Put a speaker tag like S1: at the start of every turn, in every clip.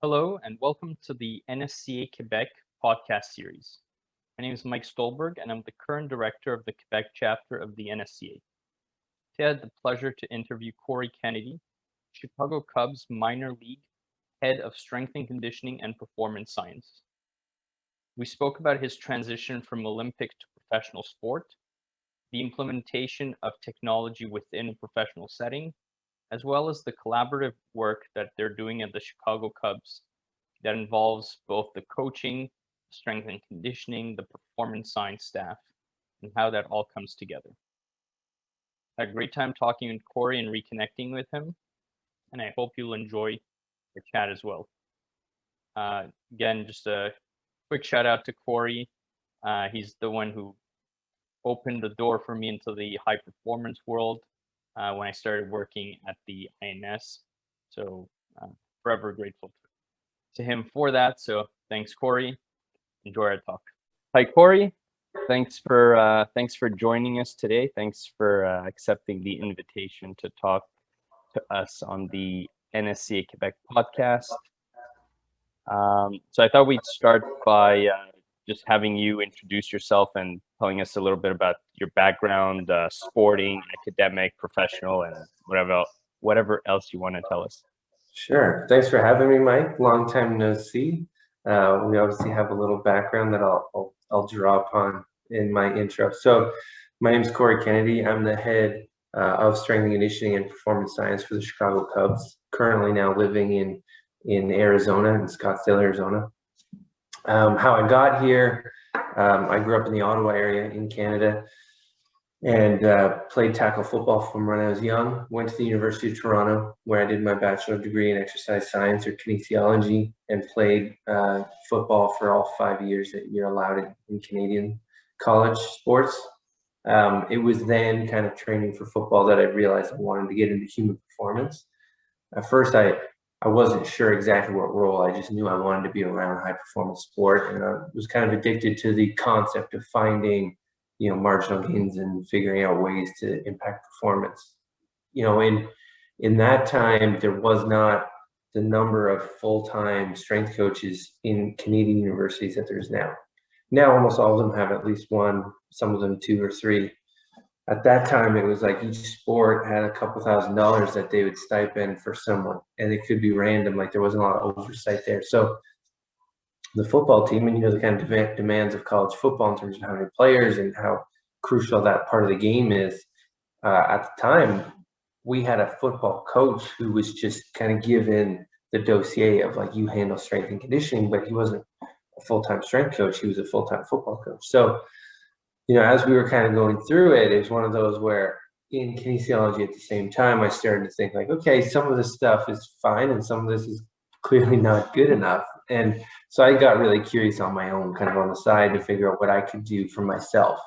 S1: Hello and welcome to the NSCA Québec podcast series. My name is Mike Stolberg and I'm the current director of the Quebec chapter of the NSCA. Today I had the pleasure to interview Cory Kennedy, Chicago Cubs minor league head of strength and conditioning and performance science. We spoke about his transition from Olympic to professional sport, the implementation of technology within a professional setting, as well as the collaborative work that they're doing at the Chicago Cubs that involves both the coaching, strength and conditioning, the performance science staff, and how that all comes together. I had a great time talking with Cory and reconnecting with him, and I hope you'll enjoy the chat as well. Again, just a quick shout out to Cory. He's the one who opened the door for me into the high performance world when I started working at the INS. So forever grateful to him for that. So thanks, Cory. Enjoy our talk. Hi, Cory. Thanks for joining us today. Thanks for accepting the invitation to talk to us on the NSCA Quebec podcast. So I thought we'd start by just having you introduce yourself and telling us a little bit about your background, sporting, academic, professional, and whatever else you want to tell us.
S2: Sure. Thanks for having me, Mike. Long time no see. We obviously have a little background that I'll draw upon in my intro. So my name is Cory Kennedy. I'm the head of strength and conditioning and performance science for the Chicago Cubs. Currently now living in Arizona, in Scottsdale, Arizona. How I got here, I grew up in the Ottawa area in Canada and played tackle football from when I was young. Went to the University of Toronto where I did my bachelor degree in exercise science or kinesiology and played football for all 5 years that you're allowed in Canadian college sports. It was then kind of training for football that I realized I wanted to get into human performance. At first, I wasn't sure exactly what role. I just knew I wanted to be around high performance sport, and I was kind of addicted to the concept of finding, marginal gains and figuring out ways to impact performance. In that time, there was not the number of full-time strength coaches in Canadian universities that there is now. Now, almost all of them have at least one, some of them two or three. At that time, it was like each sport had a couple $1,000s that they would stipend for someone, and it could be random. Like there wasn't a lot of oversight there. So the football team, and the kind of demands of college football in terms of how many players and how crucial that part of the game is. At the time, we had a football coach who was just kind of given the dossier of like, you handle strength and conditioning, but he wasn't a full-time strength coach. He was a full-time football coach. So as we were kind of going through it, it was one of those where in kinesiology at the same time, I started to think like, okay, some of this stuff is fine and some of this is clearly not good enough. And so I got really curious on my own, kind of on the side, to figure out what I could do for myself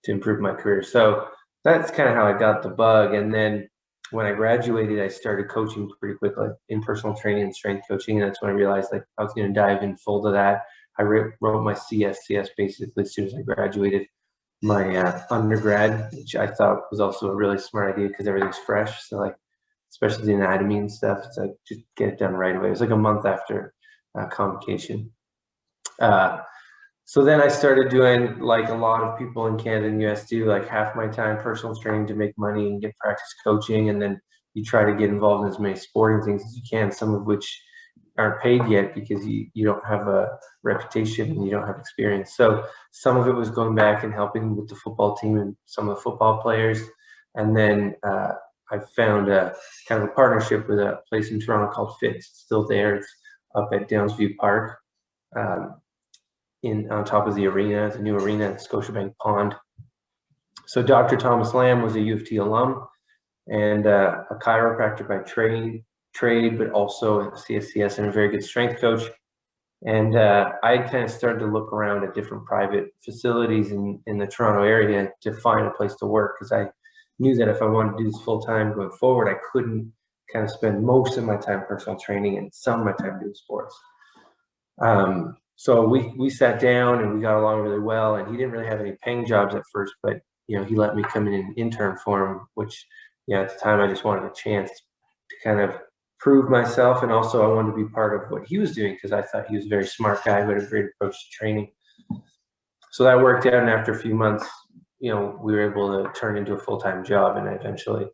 S2: to improve my career. So that's kind of how I got the bug. And then when I graduated, I started coaching pretty quickly in personal training and strength coaching. And that's when I realized like I was going to dive in full to that. I wrote my CS basically as soon as I graduated my undergrad, which I thought was also a really smart idea because everything's fresh. So like, especially the anatomy and stuff, it's like just get it done right away. It was like a month after convocation. So then I started doing like a lot of people in Canada and US do, like half my time personal training to make money and get practice coaching, and then you try to get involved in as many sporting things as you can, some of which aren't paid yet because you don't have a reputation and you don't have experience. So some of it was going back and helping with the football team and some of the football players. And then I found a kind of a partnership with a place in Toronto called Fix. It's still there. It's up at Downsview Park on top of the arena, the new arena at Scotiabank Pond. So Dr. Thomas Lamb was a U of T alum and a chiropractor by trade, but also a CSCS and a very good strength coach. And I kind of started to look around at different private facilities in the Toronto area to find a place to work, because I knew that if I wanted to do this full time going forward, I couldn't kind of spend most of my time personal training and some of my time doing sports. So we sat down and we got along really well, and he didn't really have any paying jobs at first, but he let me come in and intern for him, which at the time I just wanted a chance to kind of prove myself, and also I wanted to be part of what he was doing because I thought he was a very smart guy who had a great approach to training. So that worked out, and after a few months, we were able to turn into a full-time job, and I eventually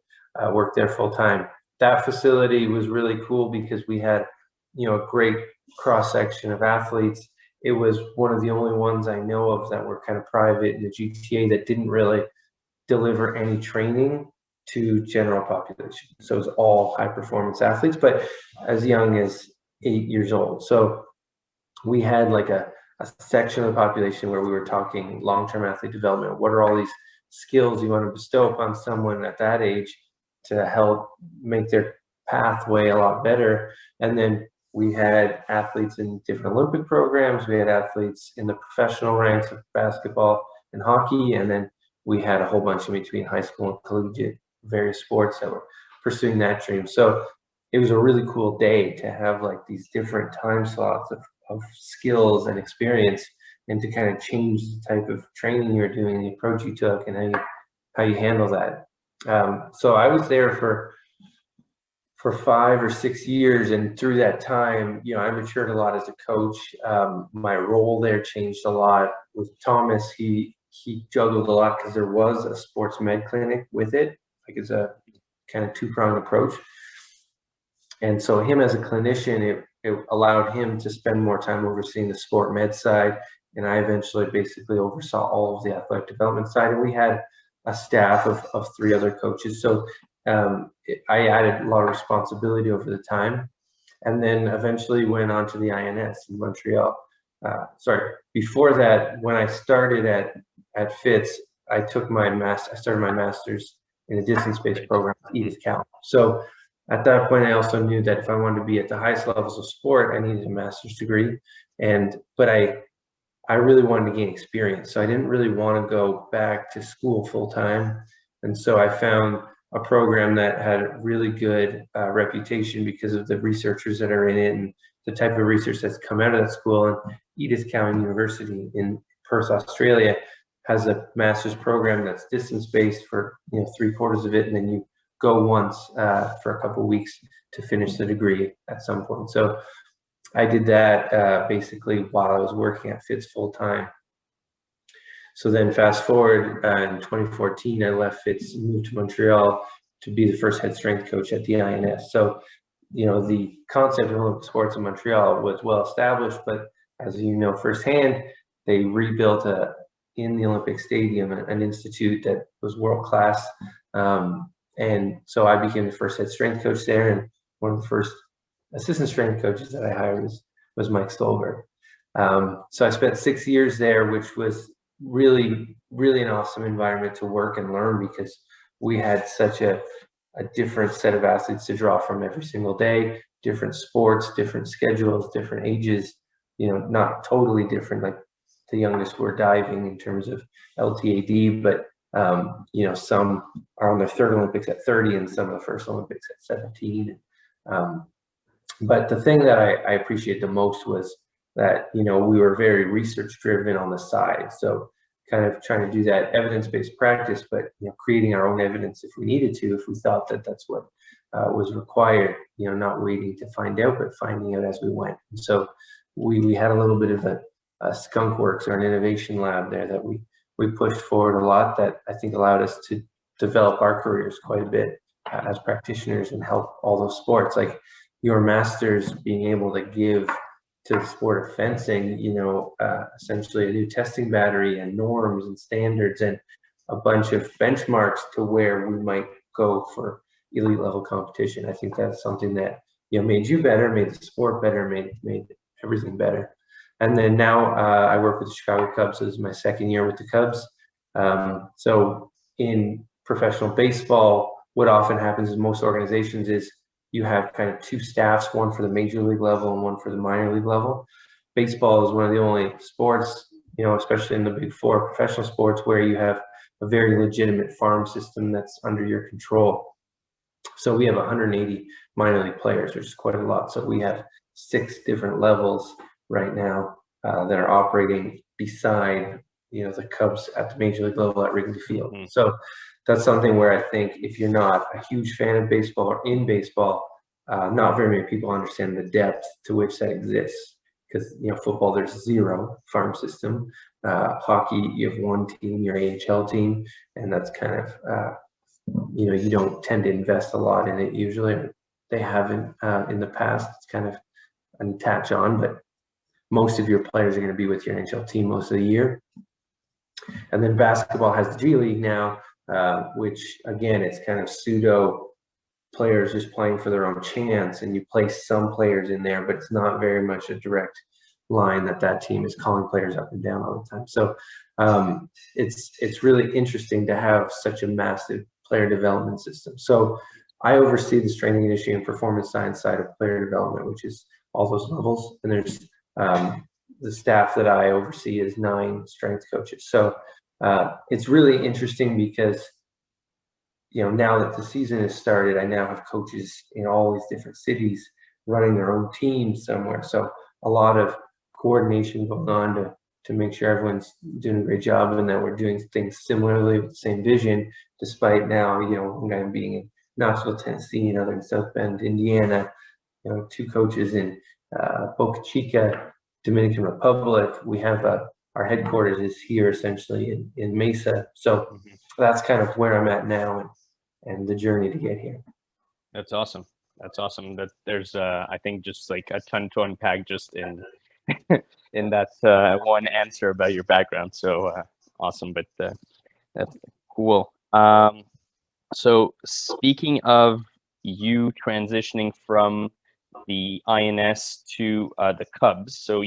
S2: worked there full-time. That facility was really cool because we had, a great cross-section of athletes. It was one of the only ones I know of that were kind of private in the GTA that didn't really deliver any training to general population. So it was all high-performance athletes, but as young as 8 years old. So we had like a section of the population where we were talking long-term athlete development. What are all these skills you want to bestow upon someone at that age to help make their pathway a lot better? And then we had athletes in different Olympic programs. We had athletes in the professional ranks of basketball and hockey. And then we had a whole bunch in between high school and collegiate, various sports that were pursuing that dream. So it was a really cool day to have like these different time slots of skills and experience, and to kind of change the type of training you're doing, the approach you took, and how you handle that. So I was there for 5 or 6 years, and through that time, I matured a lot as a coach. My role there changed a lot. With Thomas, he juggled a lot because there was a sports med clinic with it. Like, it's a kind of two-pronged approach. And so him as a clinician, it allowed him to spend more time overseeing the sport med side, and I eventually basically oversaw all of the athletic development side. And we had a staff of 3 other coaches. So I added a lot of responsibility over the time, and then eventually went on to the INS in Montreal. Before that, when I started at Fitz, I started my master's in a distance-based program at Edith Cowan. So at that point, I also knew that if I wanted to be at the highest levels of sport, I needed a master's degree. But I really wanted to gain experience. So I didn't really want to go back to school full time. And so I found a program that had a really good reputation because of the researchers that are in it and the type of research that's come out of that school. And Edith Cowan University in Perth, Australia, has a master's program that's distance-based for 3/4 of it, and then you go once for a couple of weeks to finish the degree at some point. So I did that basically while I was working at Fitz full time. So then fast forward, in 2014, I left Fitz and moved to Montreal to be the first head strength coach at the INS. So, the concept of Olympic sports in Montreal was well established, but as you know firsthand, they rebuilt in the Olympic Stadium an institute that was world class. And so I became the first head strength coach there, and one of the first assistant strength coaches that I hired was Mike Stolberg. So I spent 6 years there, which was really, really an awesome environment to work and learn, because we had such a different set of athletes to draw from every single day, different sports, different schedules, different ages, not totally different. Like, the youngest were diving in terms of LTAD, but some are on their 3rd Olympics at 30 and some of the first Olympics at 17. But the thing that I appreciated the most was that, we were very research driven on the side. So kind of trying to do that evidence-based practice, but, creating our own evidence if we needed to, if we thought that that's what was required, not waiting to find out, but finding out as we went. And so we had a little bit of a skunk works, or an innovation lab there that we pushed forward a lot, that I think allowed us to develop our careers quite a bit as practitioners and help all those sports. Like, your master's being able to give to the sport of fencing, essentially a new testing battery and norms and standards and a bunch of benchmarks to where we might go for elite level competition. I think that's something that, made you better, made the sport better, made everything better. And then now I work with the Chicago Cubs. So this is my 2nd year with the Cubs. So in professional baseball, what often happens in most organizations is you have kind of 2 staffs, one for the major league level and one for the minor league level. Baseball is one of the only sports, especially in the Big 4 professional sports, where you have a very legitimate farm system that's under your control. So we have 180 minor league players, which is quite a lot. So we have 6 different levels right now that are operating beside, the Cubs at the major league level at Wrigley Field. So that's something where I think if you're not a huge fan of baseball or in baseball, not very many people understand the depth to which that exists. Because football, there's zero farm system. Hockey, you have one team, your AHL team, and that's kind of you don't tend to invest a lot in it usually. They haven't in the past. It's kind of a attach on, but most of your players are going to be with your NHL team most of the year. And then basketball has the G League now, which again, it's kind of pseudo players just playing for their own chance, and you place some players in there, but it's not very much a direct line that team is calling players up and down all the time. So it's really interesting to have such a massive player development system. So I oversee the strength and conditioning and performance science side of player development, which is all those levels. And there's the staff that I oversee is 9 strength coaches. So it's really interesting because now that the season has started, I now have coaches in all these different cities running their own teams somewhere. So a lot of coordination going on to make sure everyone's doing a great job and that we're doing things similarly with the same vision, despite now, one guy being in Knoxville, Tennessee, another in South Bend, Indiana, 2 coaches in Boca Chica, Dominican Republic. We have our headquarters is here essentially in Mesa. So that's kind of where I'm at now and the journey to get here.
S1: That's awesome. That's awesome. That there's I think just like a ton to unpack just in in that one answer about your background. So awesome, but that's cool. So speaking of you transitioning from the INS to the Cubs, so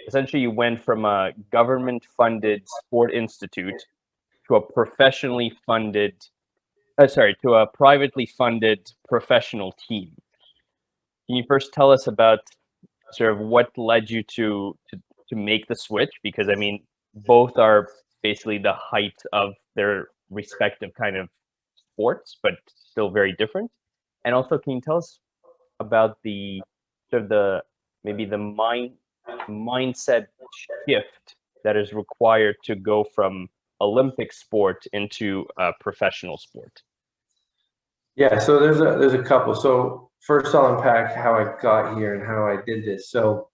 S1: essentially you went from a government-funded sport institute to a professionally funded, to a privately funded professional team. Can you first tell us about sort of what led you to make the switch? Because I mean, both are basically the height of their respective kind of sports, but still very different. And also, can you tell us about the sort of maybe the mindset shift that is required to go from Olympic sport into a professional sport?
S2: Yeah, so there's a couple. So first I'll unpack how I got here and how I did this. So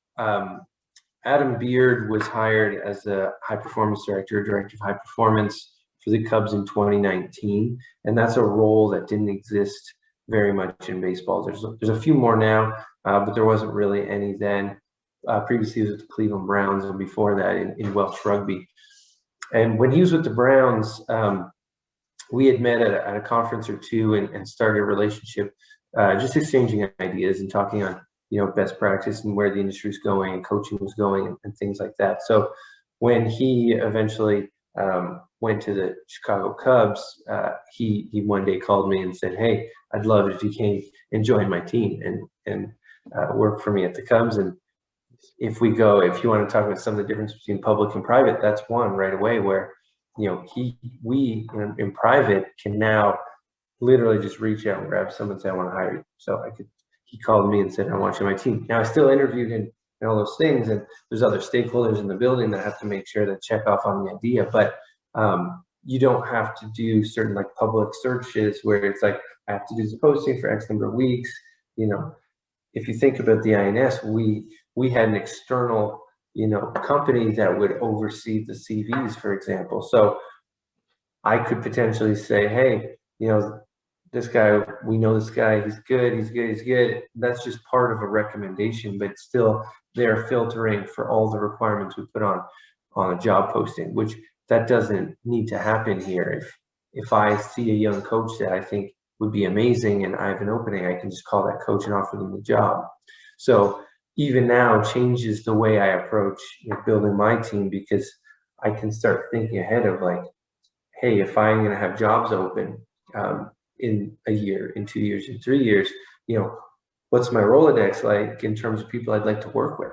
S2: Adam Beard was hired as a high performance director of high performance for the Cubs in 2019. And that's a role that didn't exist very much in baseball. There's a few more now, but there wasn't really any then. Previously he was with the Cleveland Browns, and before that in Welsh rugby. And when he was with the Browns, we had met at a conference or two and started a relationship, just exchanging ideas and talking on best practice and where the industry is going and coaching was going and things like that. So when he eventually went to the Chicago Cubs, he one day called me and said, "Hey, I'd love it if you came and join my team and work for me at the Cubs. And if you want to talk about some of the difference between public and private, that's one right away where we in private can now literally just reach out and grab someone and say, I want to hire you." So he called me and said, "I want you on my team." Now I still interviewed and all those things, and there's other stakeholders in the building that have to make sure to check off on the idea, but you don't have to do certain like public searches where it's like, I have to do this posting for X number of weeks. If you think about the INS, we had an external company that would oversee the CVs, for example. So I could potentially say, "Hey, this guy, we know this guy, he's good. That's just part of a recommendation, but still they're filtering for all the requirements we put on a job posting, which that doesn't need to happen here. If I see a young coach that I think would be amazing and I have an opening, I can just call that coach and offer them the job. So even now changes the way I approach building my team, because I can start thinking ahead of like, hey, if I'm going to have jobs open in a year, in 2 years, in 3 years, what's my Rolodex like in terms of people I'd like to work with,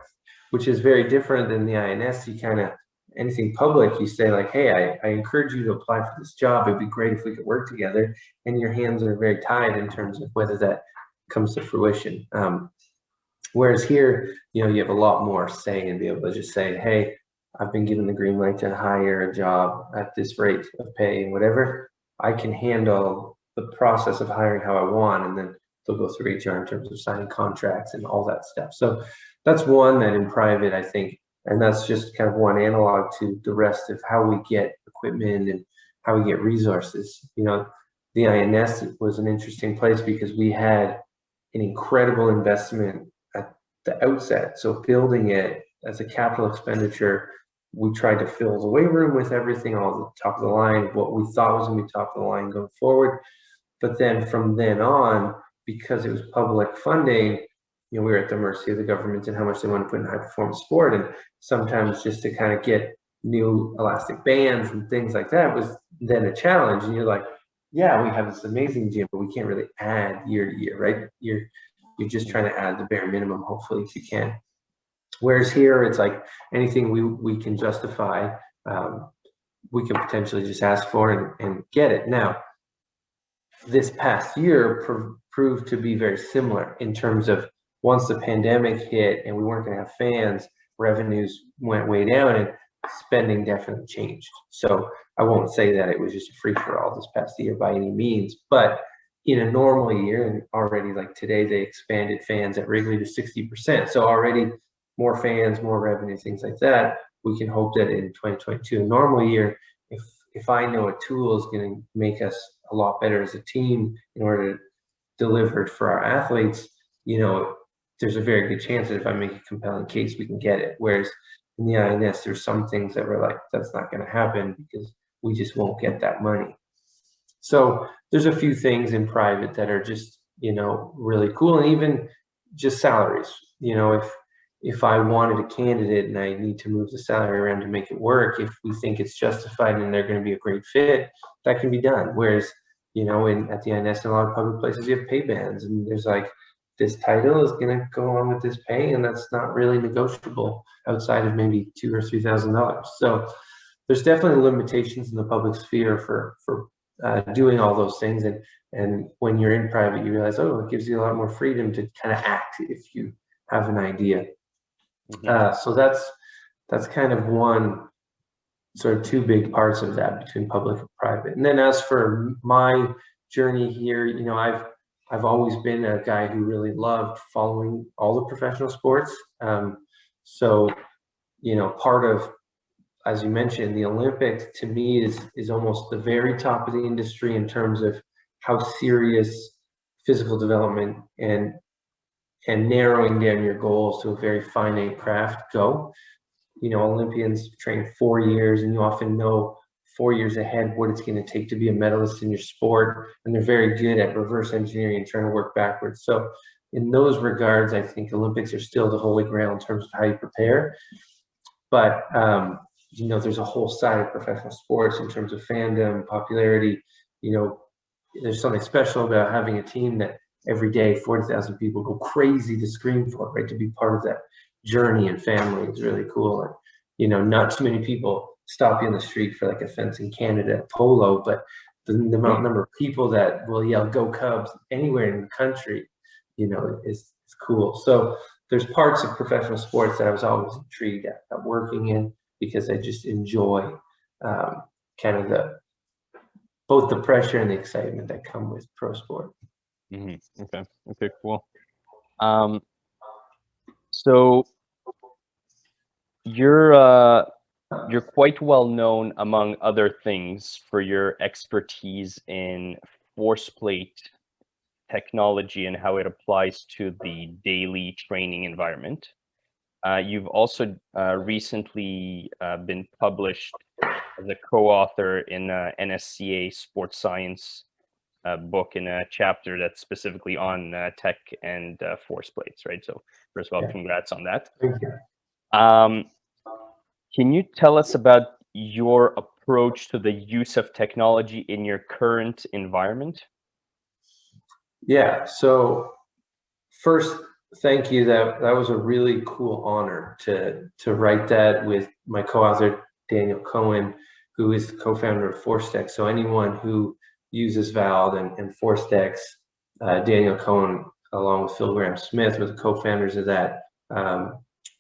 S2: which is very different than the INS. You kind of, anything public, you say like, hey, I encourage you to apply for this job. It'd be great if we could work together. And your hands are very tied in terms of whether that comes to fruition. Whereas here, you have a lot more say and be able to just say, hey, I've been given the green light to hire a job at this rate of pay and whatever. I can handle the process of hiring how I want, and then they'll go through HR in terms of signing contracts and all that stuff. So that's one that in private, I think, and that's just kind of one analog to the rest of how we get equipment and how we get resources. You know, the INS was an interesting place because we had an incredible investment at the outset. So building it as a capital expenditure, we tried to fill the weight room with everything, all the top of the line, what we thought was going to be top of the line going forward. But then from then on, because it was public funding, you know, we were at the mercy of the government and how much they want to put in high performance sport. And sometimes just to kind of get new elastic bands and things like that was then a challenge. And you're like, yeah, we have this amazing gym, but we can't really add year to year, right? You're just trying to add the bare minimum, hopefully, if you can. Whereas here, it's like anything we can justify, we can potentially just ask for and get it. Now, this past year proved to be very similar in terms of once the pandemic hit and we weren't going to have fans, revenues went way down and spending definitely changed. So I won't say that it was just a free-for-all this past year by any means, but in a normal year, and already like today, they expanded fans at Wrigley to 60%. So already more fans, more revenue, things like that. We can hope that in 2022, a normal year, if I know a tool is going to make us a lot better as a team in order to deliver it for our athletes, you know, there's a very good chance that if I make a compelling case, we can get it. Whereas in the INS, there's some things that we're like, that's not going to happen because we just won't get that money. So there's a few things in private that are just, you know, really cool. And even just salaries, you know, if I wanted a candidate and I need to move the salary around to make it work, if we think it's justified and they're going to be a great fit, that can be done. Whereas, you know, at the INS and a lot of public places, you have pay bands and there's like, this title is going to go on with this pay, and that's not really negotiable outside of maybe $2,000 or $3,000. So there's definitely limitations in the public sphere for doing all those things. And when you're in private, you realize, oh, it gives you a lot more freedom to kind of act if you have an idea. So that's kind of one sort of two big parts of that between public and private. And then as for my journey here, you know, I've always been a guy who really loved following all the professional sports. So, you know, part of, as you mentioned, the Olympics to me is almost the very top of the industry in terms of how serious physical development and narrowing down your goals to a very finite craft go. You know, Olympians train 4 years and you often know 4 years ahead what it's going to take to be a medalist in your sport, and they're very good at reverse engineering and trying to work backwards. So in those regards, I think Olympics are still the holy grail in terms of how you prepare. But you know, there's a whole side of professional sports in terms of fandom, popularity. You know, there's something special about having a team that every day 40,000 people go crazy to scream for, right? To be part of that journey and family is really cool. And you know, not too many people stop you in the street for like a fence in Canada polo, but the number of people that will yell "Go Cubs" anywhere in the country, you know, is cool. So there's parts of professional sports that I was always intrigued at working in because I just enjoy kind of both the pressure and the excitement that come with pro sport.
S1: Okay, cool. So you're quite well known, among other things, for your expertise in force plate technology and how it applies to the daily training environment. You've also recently been published as a co-author in NSCA Sports Science book in a chapter that's specifically on tech and force plates, right? So first of all, congrats on that.
S2: Thank you.
S1: Can you tell us about your approach to the use of technology in your current environment?
S2: Yeah, so first, thank you. That was a really cool honor to write that with my co-author, Daniel Cohen, who is the co-founder of ForceDeck. So anyone who uses Valve and ForceDeck, Daniel Cohen, along with Phil Graham-Smith, were the co-founders of that.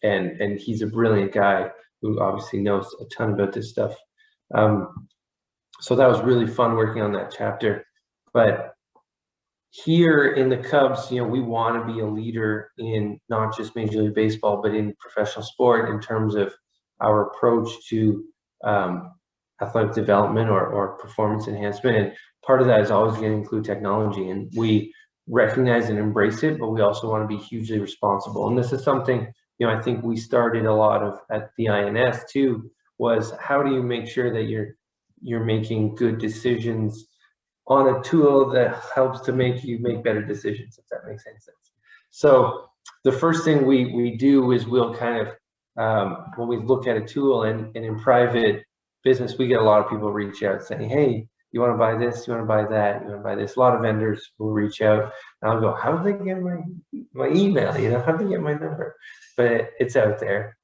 S2: And he's a brilliant guy who obviously knows a ton about this stuff. So that was really fun working on that chapter. But here in the Cubs, you know, we want to be a leader in not just Major League Baseball, but in professional sport in terms of our approach to athletic development or performance enhancement. And part of that is always going to include technology. And we recognize and embrace it, but we also want to be hugely responsible. And this is something, you know, I think we started a lot of at the INS too, was how do you make sure that you're making good decisions on a tool that helps to make you make better decisions, if that makes any sense. So the first thing we do is we'll kind of, when we look at a tool and in private business, we get a lot of people reach out saying, hey, you want to buy this, you want to buy that, you want to buy this. A lot of vendors will reach out and I'll go, how do they get my email? You know, how do they get my number? But it's out there.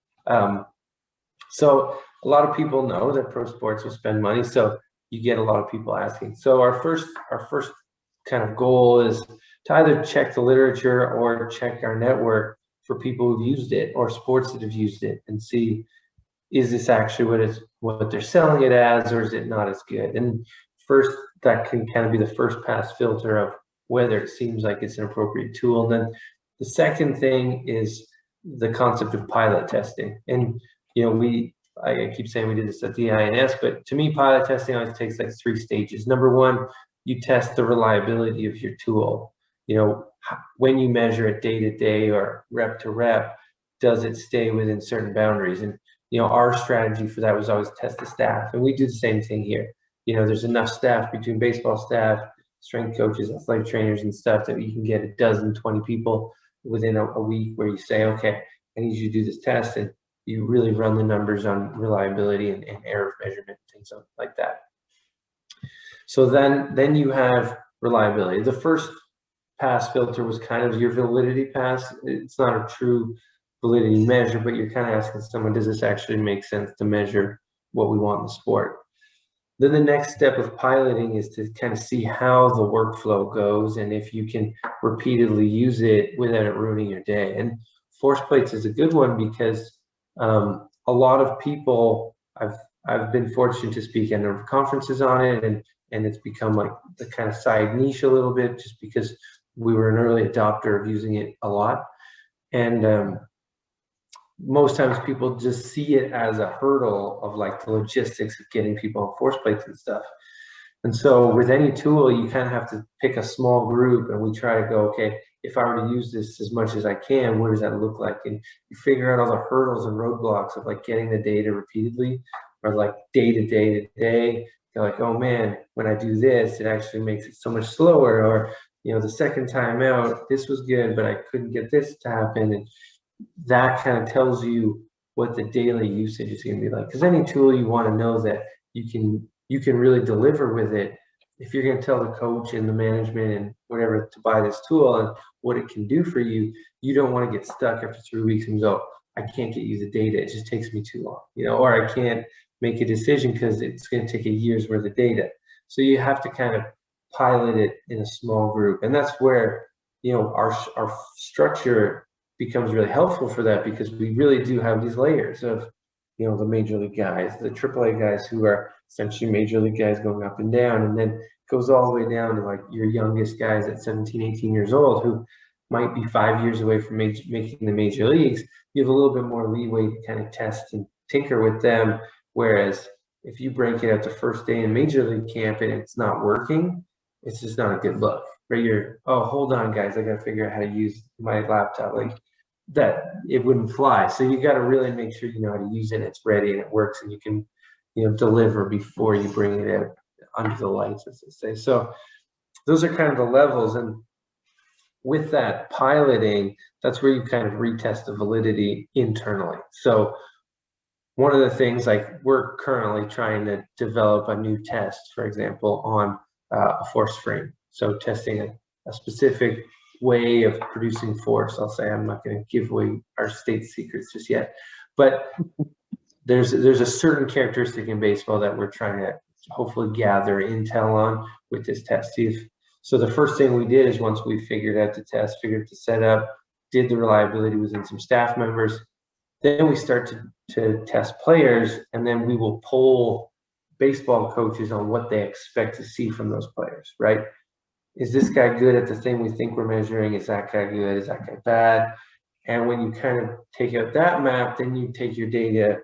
S2: So a lot of people know that pro sports will spend money. So you get a lot of people asking. So our first kind of goal is to either check the literature or check our network for people who've used it or sports that have used it and see, is this actually what they're selling it as, or is it not as good? And first, that can kind of be the first pass filter of whether it seems like it's an appropriate tool. And then the second thing is the concept of pilot testing. And, you know, I keep saying we did this at the INS, but to me, pilot testing always takes like 3 stages. Number one, you test the reliability of your tool. You know, when you measure it day to day or rep to rep, does it stay within certain boundaries? And, you know, our strategy for that was always test the staff. And we do the same thing here. You know, there's enough staff between baseball staff, strength coaches, athletic trainers and stuff that you can get a dozen, 20 people within a week where you say, okay, I need you to do this test. And you really run the numbers on reliability and error of measurement, things like that. So then you have reliability. The first pass filter was kind of your validity pass. It's not a true validity measure, but you're kind of asking someone, does this actually make sense to measure what we want in the sport? Then the next step of piloting is to kind of see how the workflow goes and if you can repeatedly use it without it ruining your day. And force plates is a good one because a lot of people, I've been fortunate to speak at a number of conferences on it, and it's become like the kind of side niche a little bit just because we were an early adopter of using it a lot. And most times people just see it as a hurdle of like the logistics of getting people on force plates and stuff. And so with any tool, you kind of have to pick a small group, and we try to go, okay, if I were to use this as much as I can, what does that look like? And you figure out all the hurdles and roadblocks of like getting the data repeatedly, or like day to day. You're like, oh man, when I do this, it actually makes it so much slower. Or, you know, the second time out, this was good, but I couldn't get this to happen. And that kind of tells you what the daily usage is going to be like. Because any tool, you want to know that you can really deliver with it. If you're going to tell the coach and the management and whatever to buy this tool and what it can do for you, you don't want to get stuck after 3 weeks and go, I can't get you the data. It just takes me too long, you know, or I can't make a decision because it's going to take a year's worth of data. So you have to kind of pilot it in a small group. And that's where, you know, our structure becomes really helpful for that, because we really do have these layers of, you know, the major league guys, the AAA guys who are essentially major league guys going up and down, and then goes all the way down to like your youngest guys at 17, 18 years old who might be 5 years away from making the major leagues. You have a little bit more leeway to kind of test and tinker with them. Whereas if you break it out the first day in major league camp and it's not working, it's just not a good look. Right? You're, oh, hold on, guys, I got to figure out how to use my laptop. Like that, it wouldn't fly. So you got to really make sure you know how to use it, it's ready and it works, and you can, you know, deliver before you bring it out under the lights, as they say. So those are kind of the levels. And with that piloting, that's where you kind of retest the validity internally. So one of the things, like we're currently trying to develop a new test, for example, on a force frame. So testing a specific way of producing force. I'll say, I'm not going to give away our state secrets just yet, but there's a certain characteristic in baseball that we're trying to hopefully gather intel on with this test. So the first thing we did is, once we figured out the test, figured the setup, did the reliability within some staff members, then we start to test players, and then we will poll baseball coaches on what they expect to see from those players, right? is this guy good at the thing we think we're measuring? Is that guy good? Is that guy bad? And when you kind of take out that map, then you take your data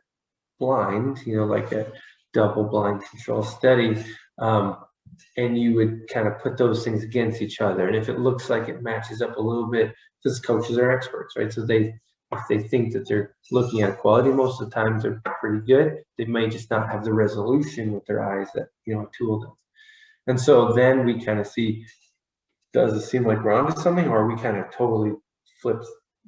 S2: blind, like a double blind control study, and you would kind of put those things against each other. And if it looks like it matches up a little bit, because coaches are experts, right? So if they think that they're looking at quality, most of the times they're pretty good. They may just not have the resolution with their eyes that a tool does. And so then we kind of see, does it seem like we're onto something, or are we kind of totally flipped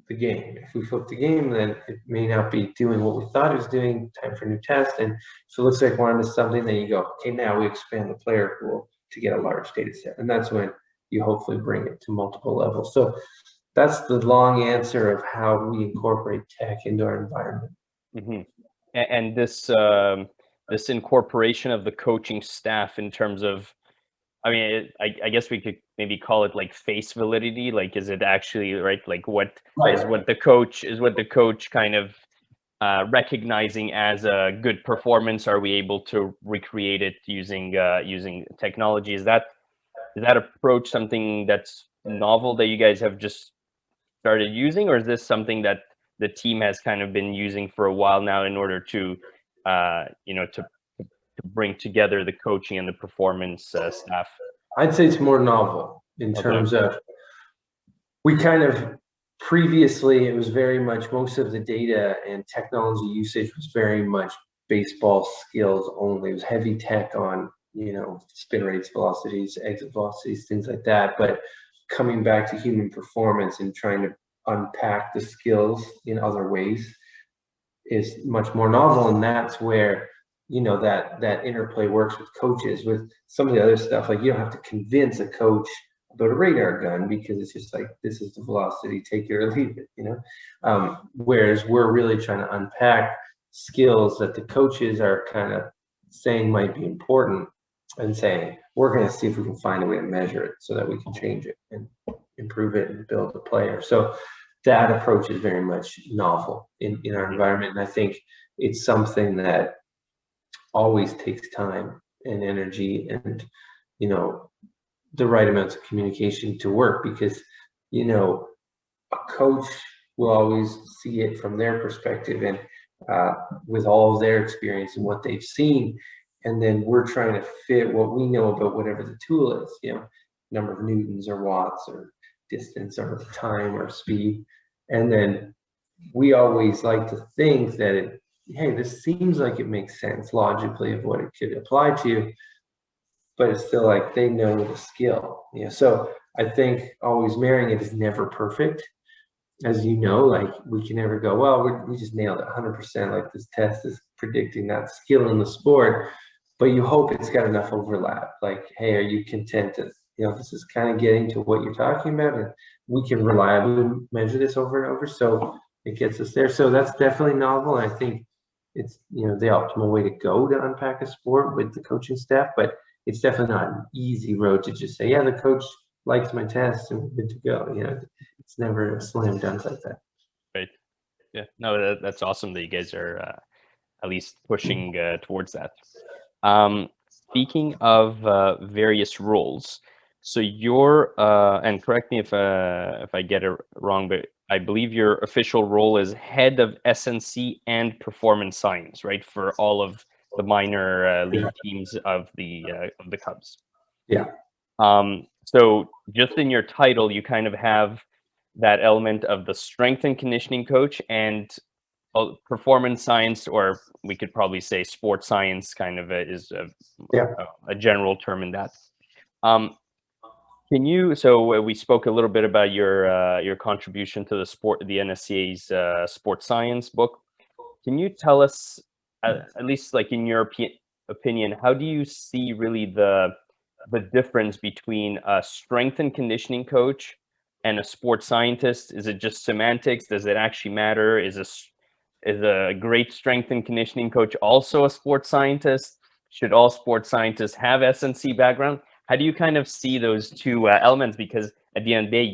S2: the game? If we flip the game, then it may not be doing what we thought it was doing. Time for a new test. And so it looks like we're onto something. Then you go, okay, now we expand the player pool to get a large data set. And that's when you hopefully bring it to multiple levels. So that's the long answer of how we incorporate tech into our environment.
S1: Mm-hmm. And this this incorporation of the coaching staff in terms of, I mean, I guess we could maybe call it like face validity. Like, is it actually right? Like, what is what the coach kind of recognizing as a good performance? Are we able to recreate it using technology? Is that approach something that's novel that you guys have just started using, or is this something that the team has kind of been using for a while now in order to to bring together the coaching and the performance staff?
S2: I'd say it's more novel in terms of, we kind of previously, it was very much, most of the data and technology usage was very much baseball skills only. It was heavy tech on, spin rates, velocities, exit velocities, things like that. But coming back to human performance and trying to unpack the skills in other ways is much more novel. And that's where, that interplay works with coaches. With some of the other stuff, like, you don't have to convince a coach about a radar gun, because it's just like, this is the velocity, take it or leave it, whereas we're really trying to unpack skills that the coaches are kind of saying might be important, and saying, we're going to see if we can find a way to measure it so that we can change it and improve it and build a player. So that approach is very much novel in our environment. And I think it's something that always takes time and energy and, the right amounts of communication to work, because, a coach will always see it from their perspective and with all of their experience and what they've seen. And then we're trying to fit what we know about whatever the tool is, number of newtons or watts or distance or time or speed. And then we always like to think that hey, this seems like it makes sense logically of what it could apply to, but it's still like they know the skill. So I think always marrying it is never perfect. As you know, like, we can never go, well, we just nailed it 100%, like this test is predicting that skill in the sport. But you hope it's got enough overlap. Like, hey, are you content that, this is kind of getting to what you're talking about, and we can reliably measure this over and over, so it gets us there. So that's definitely novel. And I think it's, the optimal way to go to unpack a sport with the coaching staff. But it's definitely not an easy road to just say, yeah, the coach likes my test and we're good to go. It's never a slam dunk like that.
S1: Right. Yeah. No, that's awesome that you guys are at least pushing towards that. Speaking of various roles, so you're and correct me if I get it wrong, but I believe your official role is head of S&C and Performance Science, right, for all of the minor league teams of the Cubs.
S2: Yeah.
S1: So just in your title, you kind of have that element of the strength and conditioning coach and performance science, or we could probably say sports science, kind of is a general term in that. Can you? So we spoke a little bit about your contribution to the NSCA's sports science book. Can you tell us, at least like in your opinion, how do you see really the difference between a strength and conditioning coach and a sports scientist? Is it just semantics? Does it actually matter? Is a great strength and conditioning coach also a sports scientist? Should all sports scientists have S&C background? How do you kind of see those two elements? Because at the end of the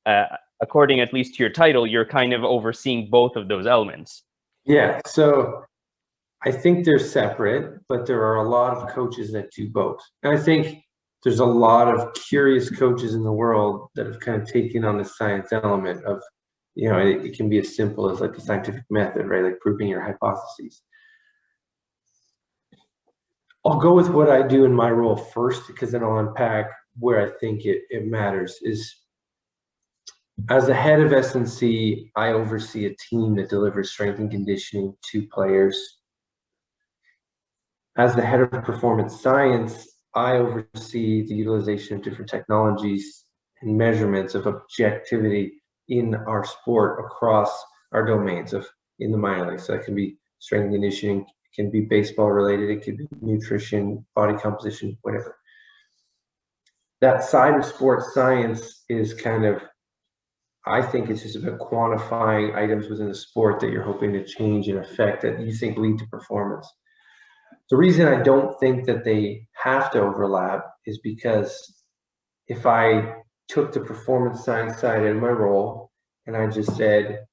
S1: day, according at least to your title, you're kind of overseeing both of those elements.
S2: Yeah, so I think they're separate, but there are a lot of coaches that do both. And I think there's a lot of curious coaches in the world that have kind of taken on the science element of, you know, it can be as simple as like the scientific method, right? Like proving your hypotheses. I'll go with what I do in my role first, because then I'll unpack where I think it matters. Is as the head of S&C, I oversee a team that delivers strength and conditioning to players. As the head of performance science, I oversee the utilization of different technologies and measurements of objectivity in our sport across our domains of in the minor leagues. So that can be strength and conditioning, it can be baseball related, it could be nutrition, body composition, whatever. That side of sports science is kind of, I think it's just about quantifying items within the sport that you're hoping to change and affect that you think lead to performance. The reason I don't think that they have to overlap is because if I took the performance science side in my role and I just said,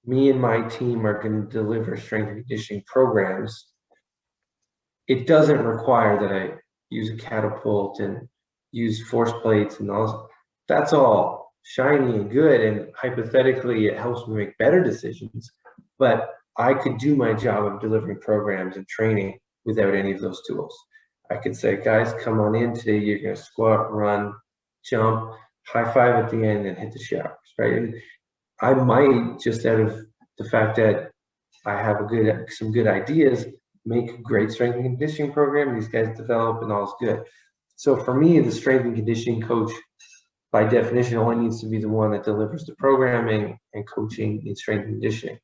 S2: me and my team are going to deliver strength and conditioning programs, it doesn't require that I use a catapult and use force plates and all. That's all shiny and good, and hypothetically it helps me make better decisions, but I could do my job of delivering programs and training without any of those tools. I could say, guys, come on in today, you're going to squat, run, jump, high five at the end, and hit the showers, right? And I might, just out of the fact that I have some good ideas, make a great strength and conditioning program, these guys develop, and all's good. So for me, the strength and conditioning coach, by definition, only needs to be the one that delivers the programming and coaching in strength and conditioning.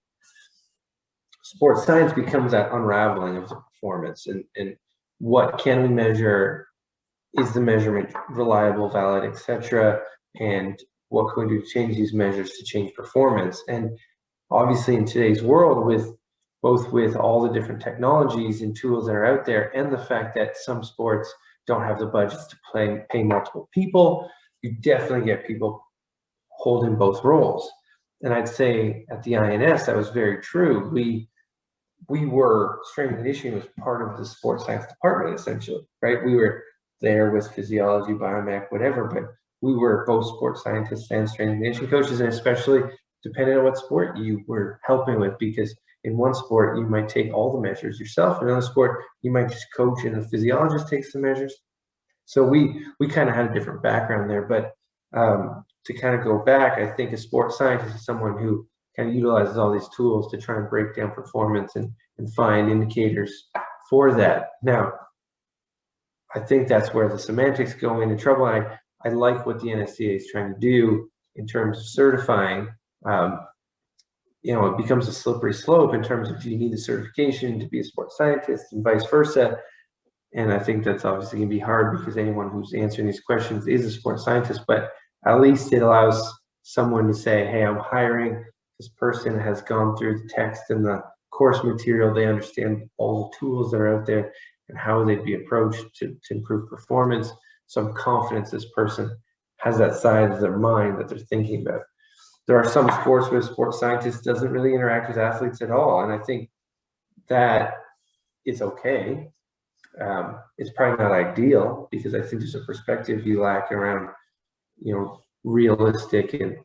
S2: Sports science becomes that unraveling of the performance, and what can we measure? Is the measurement reliable, valid, etc.? And what can we do to change these measures to change performance? And obviously in today's world, with all the different technologies and tools that are out there, and the fact that some sports don't have the budgets to pay multiple people, you definitely get people holding both roles. And I'd say at the INS, that was very true. We were, strength and conditioning was part of the sports science department, essentially, right? We were there with physiology, biomech, whatever, but we were both sports scientists and strength and conditioning coaches, and especially depending on what sport you were helping with, because in one sport, you might take all the measures yourself. In another sport, you might just coach and the physiologist takes the measures. So we kind of had a different background there, but to kind of go back, I think a sports scientist is someone who kind of utilizes all these tools to try and break down performance and find indicators for that. Now, I think that's where the semantics go into trouble. I like what the NSCA is trying to do in terms of certifying. You know, it becomes a slippery slope in terms of, do you need the certification to be a sports scientist and vice versa? And I think that's obviously going to be hard because anyone who's answering these questions is a sports scientist, but at least it allows someone to say, hey, I'm hiring, this person has gone through the text and the course material, they understand all the tools that are out there and how they'd be approached to improve performance. So I'm confident this person has that side of their mind that they're thinking about. There are some sports where a sports scientist doesn't really interact with athletes at all, and I think that it's okay. It's probably not ideal, because I think there's a perspective you lack around, you know, realistic and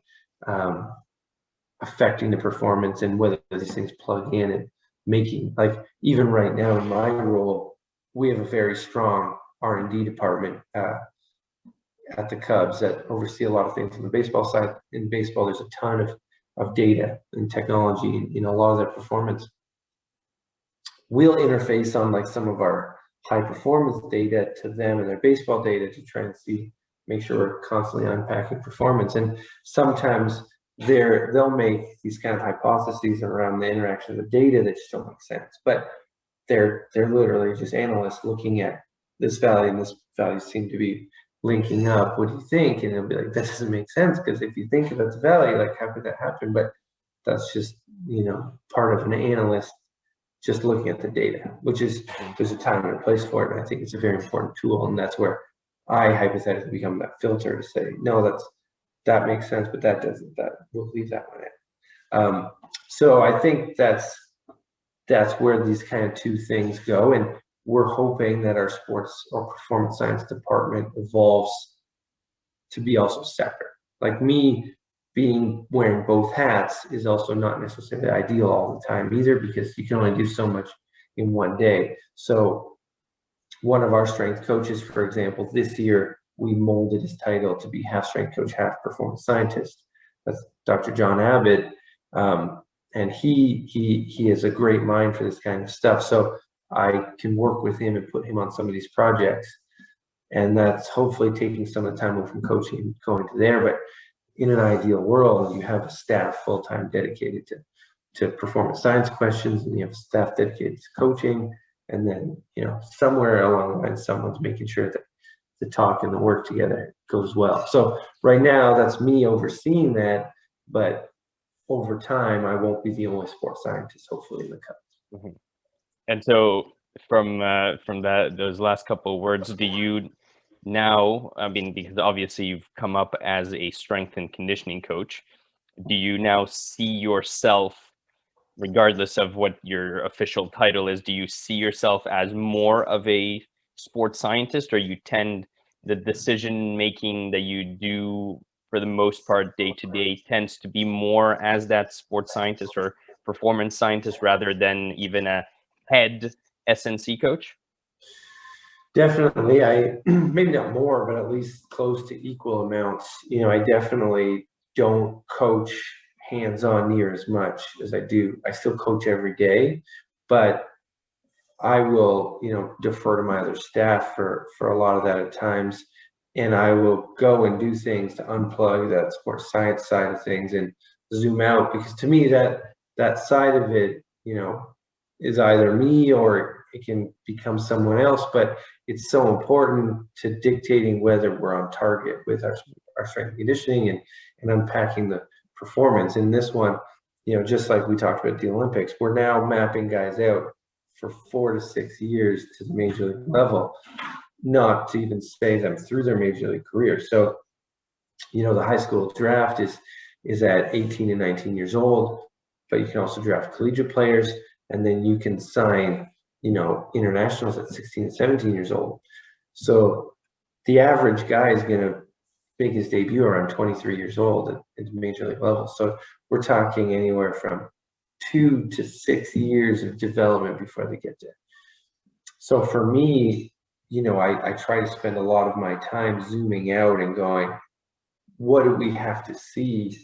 S2: affecting the performance and whether these things plug in and making, like, even right now in my role, we have a very strong R&D department at the Cubs that oversee a lot of things on the baseball side. In baseball, there's a ton of data and technology in a lot of their performance. We'll interface on like some of our high performance data to them and their baseball data to try and make sure we're constantly unpacking performance. And sometimes they'll make these kind of hypotheses around the interaction of the data that just don't make sense. But they're literally just analysts looking at this value and this value seem to be linking up. What do you think? And they'll be like, that doesn't make sense, because if you think about the value, like, how could that happen? But that's just, you know, part of an analyst just looking at the data, which is, there's a time and a place for it. And I think it's a very important tool. And that's where I hypothetically become that filter to say, no, that makes sense, but that doesn't, that we'll leave that one in. So I think that's where these kind of two things go. And we're hoping that our sports or performance science department evolves to be also separate. Like me wearing both hats is also not necessarily ideal all the time either, because you can only do so much in one day. So one of our strength coaches, for example, this year we molded his title to be half strength coach, half performance scientist. That's Dr. John Abbott. And he has a great mind for this kind of stuff. So I can work with him and put him on some of these projects. And that's hopefully taking some of the time away from coaching and going to there. But in an ideal world, you have a staff full-time dedicated to performance science questions, and you have a staff dedicated to coaching. And then, somewhere along the line, someone's making sure that the talk and the work together goes well. So right now, that's me overseeing that. But over time, I won't be the only sports scientist, hopefully, in the company.
S1: Mm-hmm. And so from those last couple of words, do you now, I mean, because obviously you've come up as a strength and conditioning coach, do you now see yourself, regardless of what your official title is, do you see yourself as more of a sports scientist, or you tend, the decision making that you do for the most part day to day tends to be more as that sports scientist or performance scientist rather than even a head S&C coach?
S2: Definitely. I maybe not more, but at least close to equal amounts. I definitely don't coach hands-on near as much as I do. I still coach every day, but I will, defer to my other staff for a lot of that at times. And I will go and do things to unplug that sports science side of things and zoom out, because to me that side of it, is either me or it can become someone else, but it's so important to dictating whether we're on target with our strength and conditioning and unpacking the performance. In this one, just like we talked about the Olympics, we're now mapping guys out for 4 to 6 years to the major league level, not to even say them through their major league career. So, the high school draft is at 18 and 19 years old, but you can also draft collegiate players, and then you can sign, internationals at 16 and 17 years old. So the average guy is going to make his debut around 23 years old at the major league level. So we're talking anywhere from 2 to 6 years of development before they get there. So for me, I try to spend a lot of my time zooming out and going, what do we have to see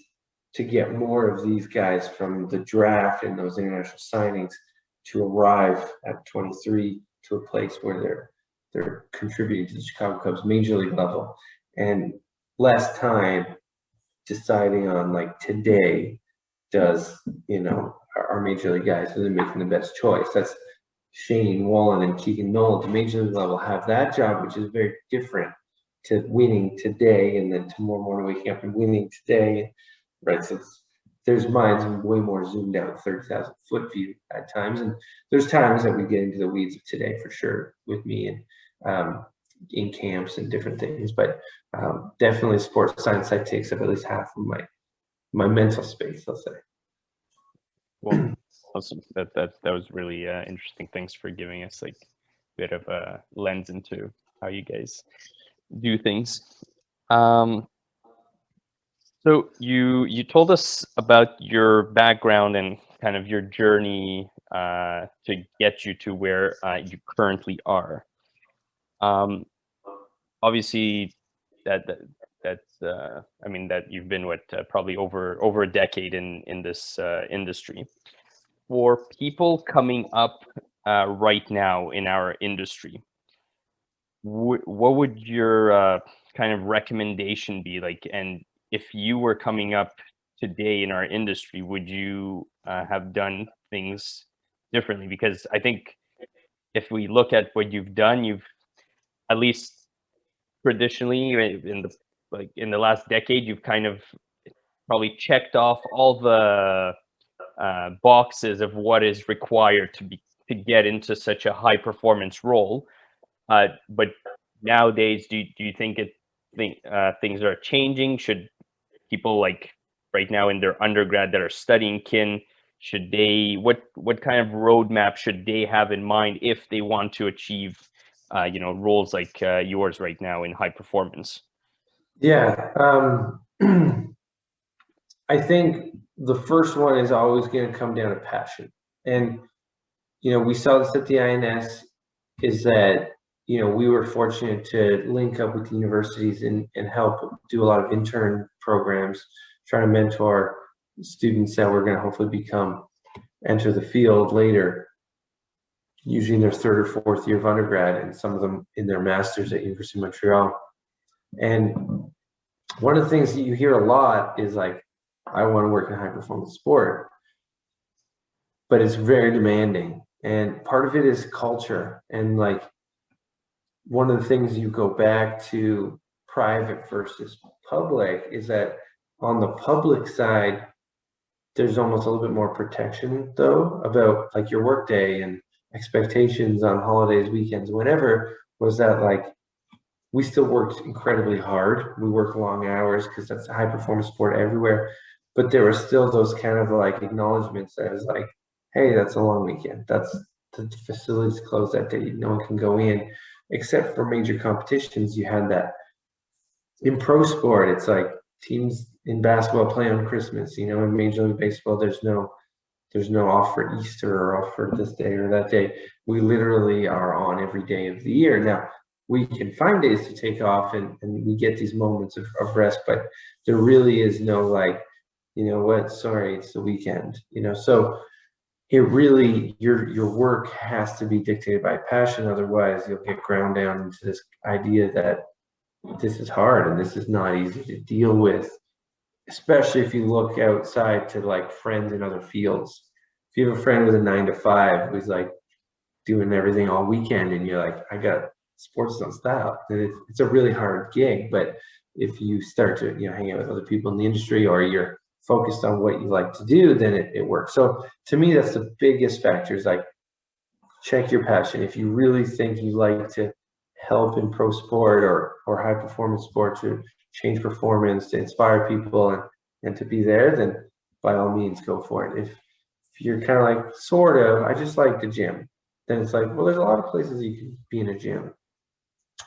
S2: to get more of these guys from the draft and those international signings to arrive at 23 to a place where they're contributing to the Chicago Cubs major league level, and less time deciding on, like, today does, our major league guys are making the best choice. That's Shane Wallen and Keegan Nolan to major league level have that job, which is very different to winning today and then tomorrow morning waking up and winning today, right? So there's minds way more zoomed out, 30,000 foot view at times, and there's times that we get into the weeds of today for sure with me and in camps and different things, but definitely sports science side takes up at least half of my mental space, I'll say.
S1: Well, awesome. That was really interesting. Thanks for giving us like a bit of a lens into how you guys do things. So you told us about your background and kind of your journey to get you to where you currently are. Obviously, that's I mean that you've been probably over a decade in this industry. For people coming up right now in our industry, what would your kind of recommendation be like? And if you were coming up today in our industry, would you have done things differently? Because I think if we look at what you've done, you've at least traditionally in the last decade, you've kind of probably checked off all the boxes of what is required to get into such a high performance role. But nowadays, do you think things are changing? Should people, like right now in their undergrad that are studying kin, should they, what kind of roadmap should they have in mind if they want to achieve, roles like yours right now in high performance?
S2: Yeah, I think the first one is always going to come down to passion. And, we saw this at the INS, is that, we were fortunate to link up with universities and help do a lot of intern programs, trying to mentor students that were going to hopefully enter the field later, usually in their third or fourth year of undergrad, and some of them in their masters at University of Montreal. And one of the things that you hear a lot is like, I want to work in high performance sport, but it's very demanding. And part of it is culture. And like, one of the things you go back to private versus public is that on the public side, there's almost a little bit more protection though about like your work day and expectations on holidays, weekends, whenever, was that like, we still worked incredibly hard. We work long hours because that's a high performance sport everywhere. But there were still those kind of like acknowledgements that is like, hey, that's a long weekend. That's the facilities closed that day. No one can go in, except for major competitions. You had that. In pro sport, it's like teams in basketball play on Christmas. In Major League Baseball, there's no off for Easter or off for this day or that day. We literally are on every day of the year. Now, we can find days to take off and we get these moments of rest, but there really is no like, sorry, it's the weekend, so it really, your work has to be dictated by passion. Otherwise you'll get ground down into this idea that this is hard and this is not easy to deal with, especially if you look outside to like friends in other fields. If you have a friend with a 9-to-5 who's like doing everything all weekend and you're like, I got sports don't stop, then it's a really hard gig. But if you start to hang out with other people in the industry, or you're focused on what you like to do, then it works. So to me, that's the biggest factor, is like, check your passion. If you really think you like to help in pro sport or high performance sport, to change performance, to inspire people and to be there, then by all means go for it. If you're kind of like, sort of, I just like the gym, then it's like, well, there's a lot of places you can be in a gym.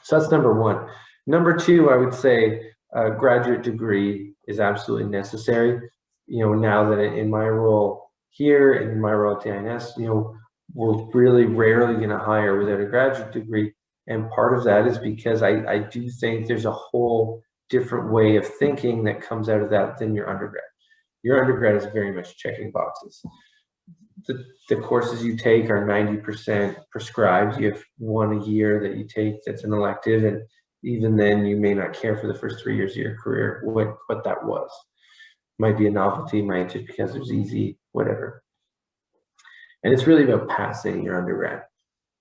S2: So that's number one. Number two, I would say a graduate degree is absolutely necessary. Now that in my role here and in my role at the INS, we're really rarely going to hire without a graduate degree. And part of that is because I do think there's a whole different way of thinking that comes out of that than your undergrad. Your undergrad is very much checking boxes. The courses you take are 90% prescribed. You have one a year that you take that's an elective, and even then you may not care for the first 3 years of your career what that was. Might be a novelty, might just because it was easy, whatever. And it's really about passing your undergrad.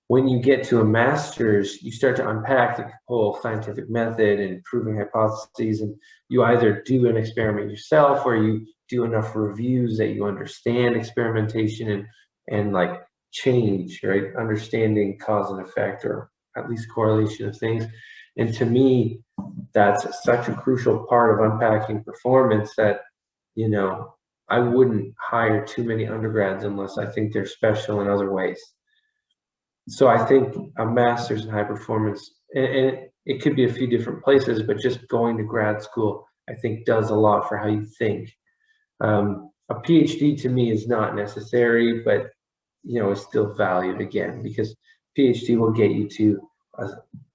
S2: When you get to a master's, you start to unpack the whole scientific method and proving hypotheses, and you either do an experiment yourself or you do enough reviews that you understand experimentation and like change, right? Understanding cause and effect, or at least correlation of things. And to me, that's such a crucial part of unpacking performance that, I wouldn't hire too many undergrads unless I think they're special in other ways. So I think a master's in high performance, and it could be a few different places, but just going to grad school, I think, does a lot for how you think. A PhD to me is not necessary, but is still valued, again, because PhD will get you to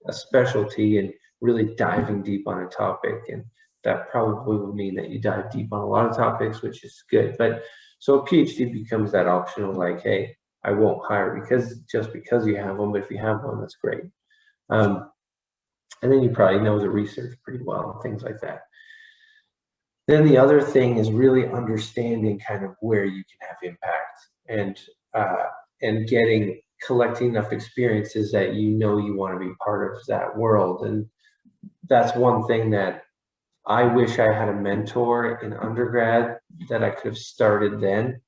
S2: a specialty and really diving deep on a topic, and that probably will mean that you dive deep on a lot of topics, which is good. But so a PhD becomes that optional, like, hey, I won't hire just because you have one, but if you have one, that's great. And then you probably know the research pretty well and things like that. Then the other thing is really understanding kind of where you can have impact, and collecting enough experiences that you want to be part of that world. And that's one thing that I wish I had a mentor in undergrad that I could have started then.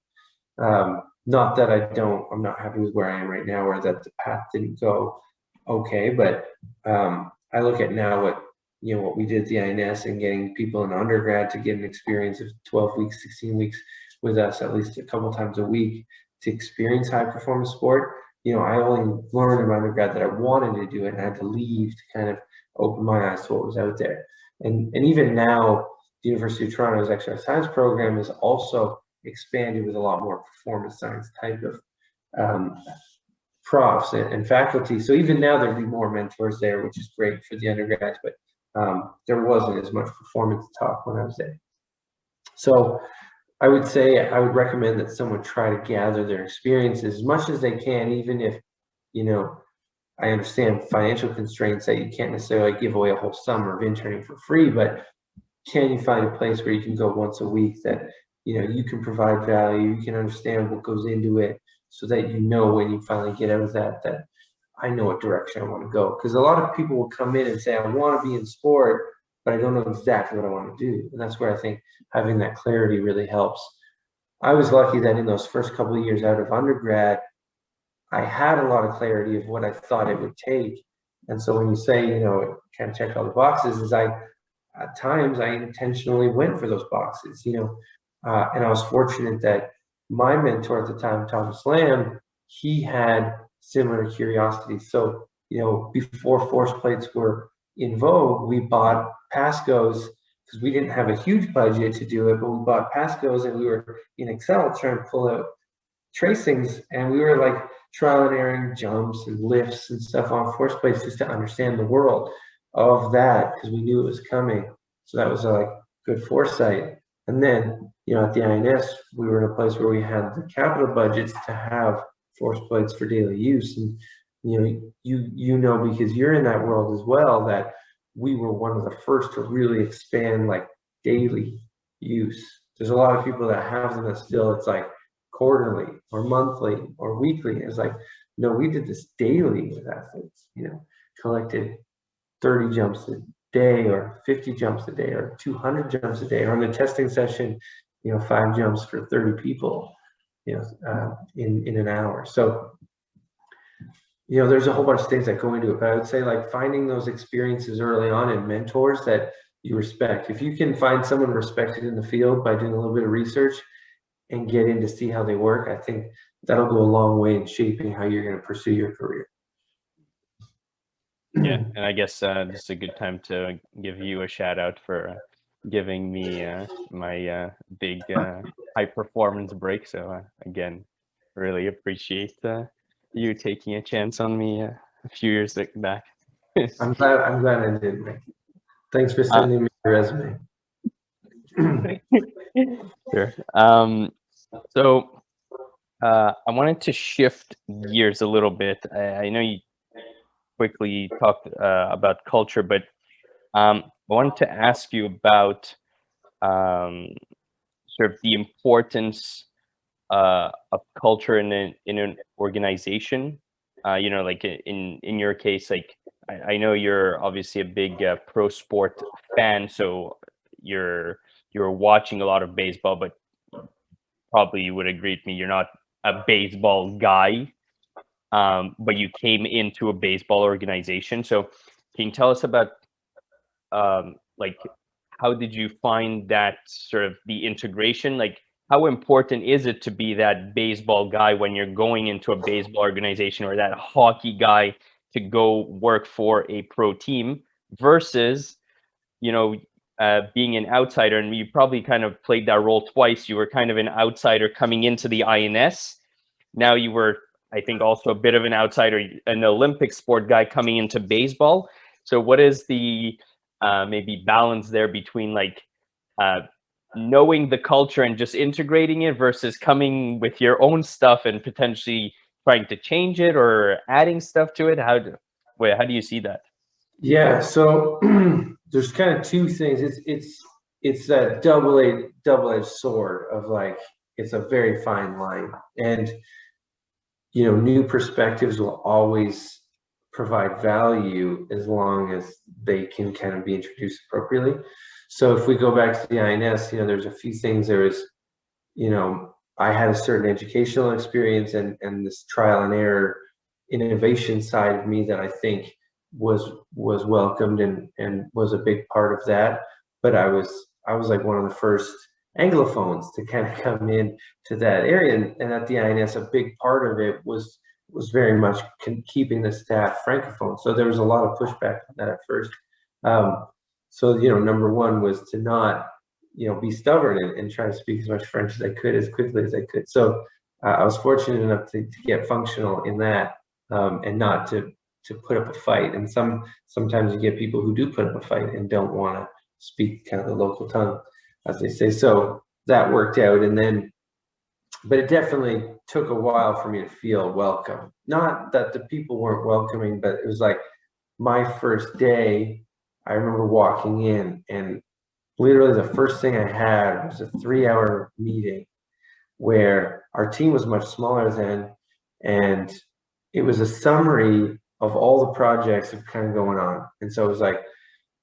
S2: Not that I'm not happy with where I am right now, or that the path didn't go okay, but I look at now what we did at the INS and getting people in undergrad to get an experience of 12 weeks, 16 weeks, with us at least a couple times a week to experience high performance sport. You know, I only learned in my undergrad that I wanted to do it, and I had to leave to kind of open my eyes to what was out there. And even now, the University of Toronto's exercise science program is also expanded with a lot more performance science type of profs and faculty. So even now there'd be more mentors there, which is great for the undergrads, but there wasn't as much performance talk when I was there. So I would say I would recommend that someone try to gather their experiences as much as they can, even if, you know, I understand financial constraints that you can't necessarily give away a whole summer of interning for free, but can you find a place where you can go once a week that, you know, you can provide value, you can understand what goes into it, so that you know when you finally get out of that, that I know what direction I want to go. Because a lot of people will come in and say, I want to be in sport, but I don't know exactly what I want to do. And that's where I think having that clarity really helps. I was lucky that in those first couple of years out of undergrad, I had a lot of clarity of what I thought it would take. And so when you say, you know, kind of check all the boxes, is at times I intentionally went for those boxes, you know, and I was fortunate that my mentor at the time, Thomas Lamb, he had similar curiosity. So, you know, before force plates were in vogue, we bought Pascos because we didn't have a huge budget to do it, but we bought Pascos and we were in Excel trying to pull out tracings, and we were like trial and erroring jumps and lifts and stuff on force plates just to understand the world of that, because we knew it was coming. So that was like good foresight. And then, you know, at the INS, we were in a place where we had the capital budgets to have force plates for daily use. And, you know, you know, because you're in that world as well, that we were one of the first to really expand like daily use. There's a lot of people that have them that still, it's like quarterly or monthly or weekly. It's like, no, we did this daily with athletes, you know, collected 30 jumps a day or 50 jumps a day or 200 jumps a day, or in the testing session, you know, 5 jumps for 30 people, you know, in an hour. So, you know, there's a whole bunch of things that go into it, but I would say like finding those experiences early on and mentors that you respect. If you can find someone respected in the field by doing a little bit of research and get in to see how they work, I think that'll go a long way in shaping how you're going to pursue your career.
S1: Yeah, and I guess this is a good time to give you a shout out for giving me my big high performance break. So again, really appreciate you taking a chance on me a few years back.
S2: I'm glad I did, Mike. Thanks for sending me your resume.
S1: Sure. So I wanted to shift gears a little bit. I know you quickly talked about culture, but I wanted to ask you about sort of the importance of culture in an organization. You know, like in your case, like I know you're obviously a big pro sport fan, so you're watching a lot of baseball, but probably you would agree with me, you're not a baseball guy. But you came into a baseball organization. So can you tell us about like how did you find that sort of the integration? Like how important is it to be that baseball guy when you're going into a baseball organization, or that hockey guy to go work for a pro team versus, you know, being an outsider? And you probably kind of played that role twice. You were kind of an outsider coming into the INS. Now you were, I think, also a bit of an outsider, an Olympic sport guy coming into baseball. So what is the maybe balance there between like knowing the culture and just integrating it versus coming with your own stuff and potentially trying to change it or adding stuff to it? How do you see that?
S2: Yeah, so there's kind of two things. It's a double-edged sword of like, it's a very fine line. And you know, new perspectives will always provide value as long as they can kind of be introduced appropriately. So if we go back to the INS, you know, there's a few things. There was, you know, I had a certain educational experience and this trial and error innovation side of me that I think was welcomed and was a big part of that. But I was like one of the first Anglophones to kind of come in to that area. And at the INS, a big part of it was very much keeping the staff francophone. So there was a lot of pushback on that at first. So, you know, number one was to not, you know, be stubborn and try to speak as much French as I could, as quickly as I could. So I was fortunate enough to get functional in that, and not to put up a fight. And sometimes you get people who do put up a fight and don't want to speak kind of the local tongue, as they say. So that worked out. And then, but it definitely took a while for me to feel welcome. Not that the people weren't welcoming, but it was like my first day, I remember walking in, and literally the first thing I had was a 3-hour meeting where our team was much smaller then, and it was a summary of all the projects that were kind of going on. And so it was like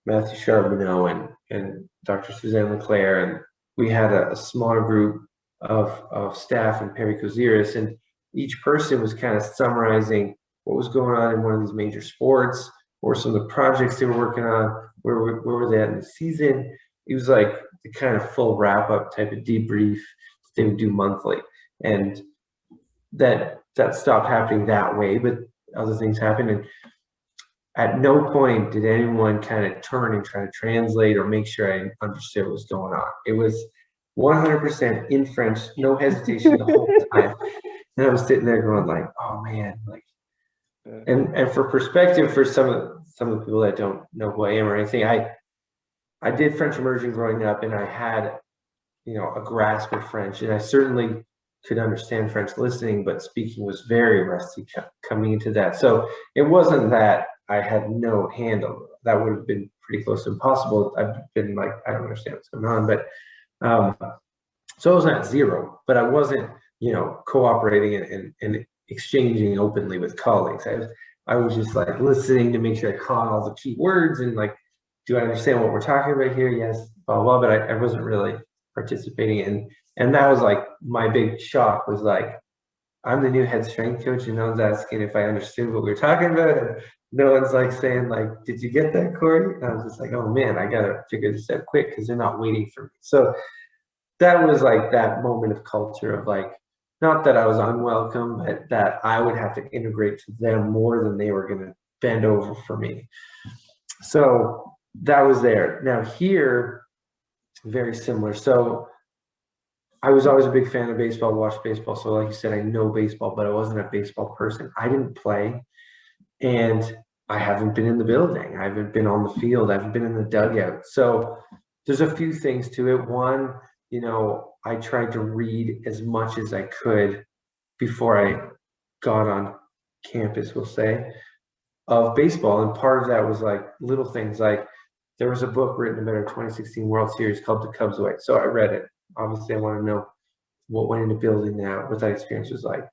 S2: Matthew Charbonneau and Dr. Suzanne Leclerc, and we had a smaller group of staff in Perry Koziris, and each person was kind of summarizing what was going on in one of these major sports, or some of the projects they were working on, where were they at in the season. It was like the kind of full wrap-up type of debrief that they would do monthly. And that stopped happening that way, but other things happened. And at no point did anyone kind of turn and try to translate or make sure I understood what was going on. It was 100% in French, no hesitation the whole time. And I was sitting there going like, oh man, like, and for perspective, for some of the people that don't know who I am or anything, I did French immersion growing up, and I had, you know, a grasp of French, and I certainly could understand French listening, but speaking was very rusty coming into that. So it wasn't that I had no handle. That would have been pretty close to impossible. I've been like, I don't understand what's going on, but so I was not zero, but I wasn't, you know, cooperating and exchanging openly with colleagues. I was just like listening to make sure I caught all the key words and like, do I understand what we're talking about here? Yes, blah, blah, but I wasn't really participating in. And that was like my big shock, was like, I'm the new head strength coach, and no one's asking if I understood what we were talking about. And no one's like saying like, did you get that, Cory? And I was just like, oh man, I got to figure this out quick because they're not waiting for me. So that was like that moment of culture of like, not that I was unwelcome, but that I would have to integrate to them more than they were going to bend over for me. So that was there. Now here, very similar. So I was always a big fan of baseball, watched baseball. So like you said, I know baseball, but I wasn't a baseball person. I didn't play, and I haven't been in the building. I haven't been on the field. I haven't been in the dugout. So there's a few things to it. One, you know, I tried to read as much as I could before I got on campus, we'll say, of baseball. And part of that was like little things, like there was a book written about our 2016 World Series called The Cubs Way. So I read it. Obviously, I want to know what went into building that, what that experience was like.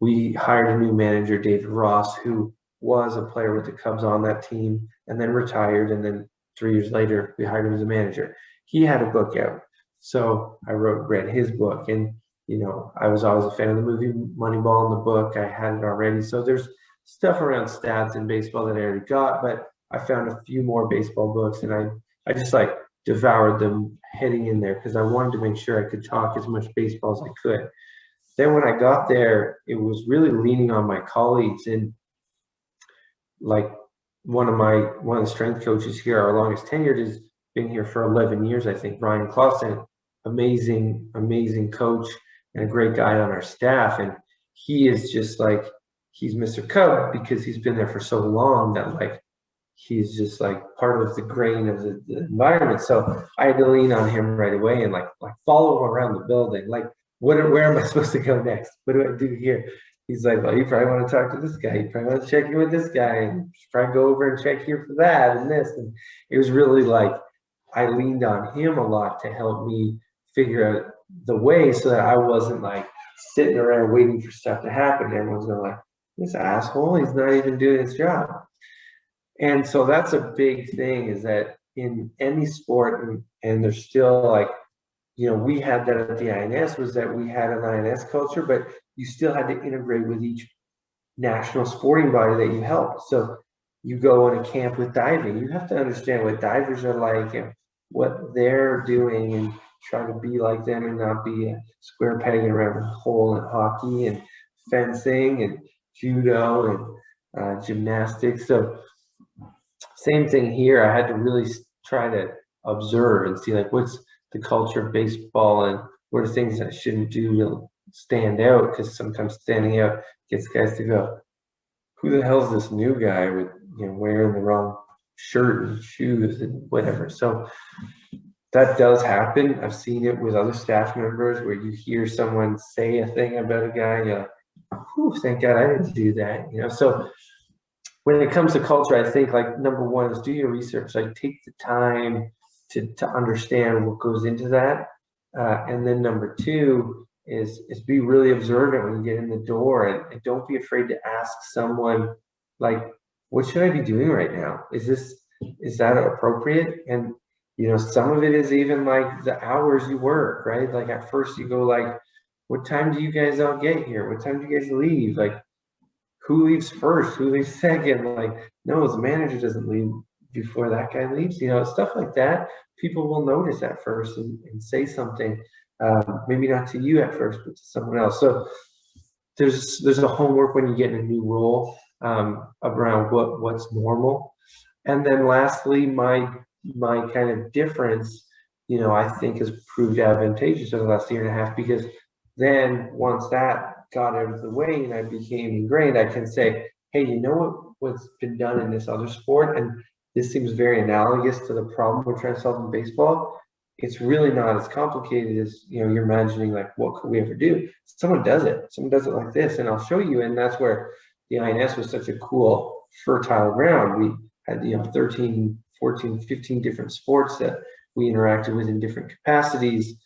S2: We hired a new manager, David Ross, who was a player with the Cubs on that team and then retired. And then 3 years later, we hired him as a manager. He had a book out. So I read his book, and, you know, I was always a fan of the movie Moneyball in the book. I had it already. So there's stuff around stats in baseball that I already got, but I found a few more baseball books, and I just like devoured them heading in there because I wanted to make sure I could talk as much baseball as I could. Then when I got there, it was really leaning on my colleagues, and like one of the strength coaches here, our longest tenured, has been here for 11 years, I think, Ryan Clausen, amazing coach and a great guy on our staff. And he is just like, he's Mr. Cub because he's been there for so long that like, he's just like part of the grain of the environment. So I had to lean on him right away and like follow him around the building. Like, where am I supposed to go next? What do I do here? He's like, well, you probably want to talk to this guy. You probably want to check in with this guy, and probably go over and check here for that and this. And it was really like, I leaned on him a lot to help me figure out the way, so that I wasn't like sitting around waiting for stuff to happen. Everyone's going like, this asshole, he's not even doing his job. And so that's a big thing, is that in any sport, and there's still like, you know, we had that at the INS, was that we had an INS culture, but you still had to integrate with each national sporting body that you help. So you go on a camp with diving, you have to understand what divers are like and what they're doing, try to be like them and not be a square peg in a round hole in hockey and fencing and judo and gymnastics. So same thing here. I had to really try to observe and see like what's the culture of baseball and what are things I shouldn't do to stand out, because sometimes standing out gets guys to go, who the hell is this new guy with, you know, wearing the wrong shirt and shoes and whatever. So that does happen. I've seen it with other staff members where you hear someone say a thing about a guy and you're like, whew, thank God I didn't do that, you know. So when it comes to culture, I think like number one is do your research, like take the time to understand what goes into that. And then number two is be really observant when you get in the door, and don't be afraid to ask someone like, what should I be doing right now? Is that appropriate? And you know, some of it is even like the hours you work, right? Like at first you go like, what time do you guys all get here? What time do you guys leave? Like, who leaves first? Who leaves second? Like, no, the manager doesn't leave before that guy leaves, you know, stuff like that. People will notice at first and say something, maybe not to you at first, but to someone else. So there's a homework when you get in a new role around what's normal. And then lastly, my kind of difference, you know, I think has proved advantageous over the last year and a half, because then once that got out of the way and I became ingrained, I can say, hey, you know what's been done in this other sport, and this seems very analogous to the problem we're trying to solve in baseball. It's really not as complicated as, you know, you're imagining, like, what could we ever do? Someone does it like this, and I'll show you. And that's where the INS was such a cool, fertile ground. We had, you know, 13, 14, 15 different sports that we interacted with in different capacities.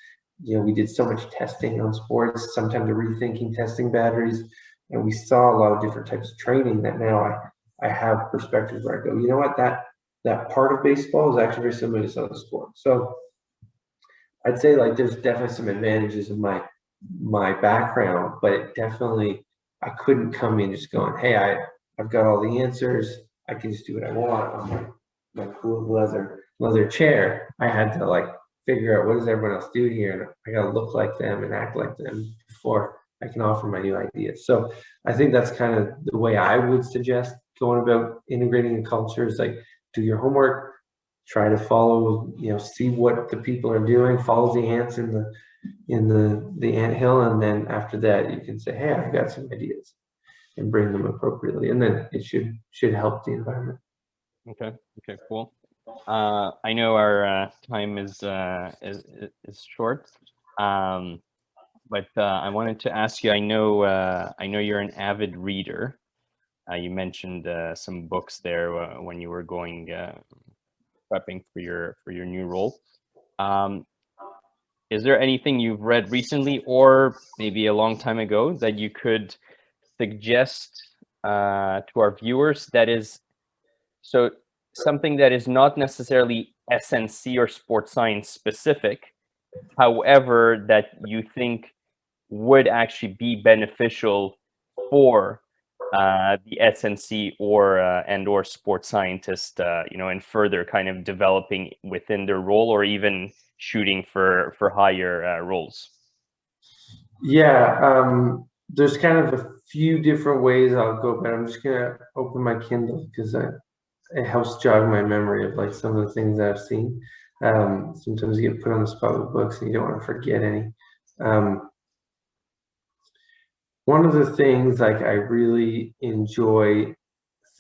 S2: You know, we did so much testing on sports, sometimes rethinking testing batteries, and we saw a lot of different types of training that now I have perspective where I go, you know what, that part of baseball is actually very similar to some other sports. So I'd say like there's definitely some advantages of my background, but it definitely, I couldn't come in just going, hey, I've got all the answers, I can just do what I want on my cool leather chair. I had to like figure out, what does everyone else do here, and I got to look like them and act like them before I can offer my new ideas. So I think that's kind of the way I would suggest going about integrating a culture, is like, do your homework, try to follow, you know, see what the people are doing, follow the ants in the anthill, and then after that you can say, hey, I've got some ideas, and bring them appropriately, and then it should help the environment.
S1: Okay, cool. I know our time is short, but I wanted to ask you. I know you're an avid reader. You mentioned some books there when you were going prepping for your new role. Is there anything you've read recently, or maybe a long time ago, that you could suggest to our viewers that is something that is not necessarily S&C or sports science specific, however, that you think would actually be beneficial for the S&C or and/or sports scientist, you know, and further kind of developing within their role, or even shooting for higher roles?
S2: Yeah, there's kind of a few different ways I'll go, but I'm just gonna open my Kindle because it helps jog my memory of like some of the things that I've seen. Sometimes you get put on the spot with books and you don't want to forget any. One of the things like I really enjoy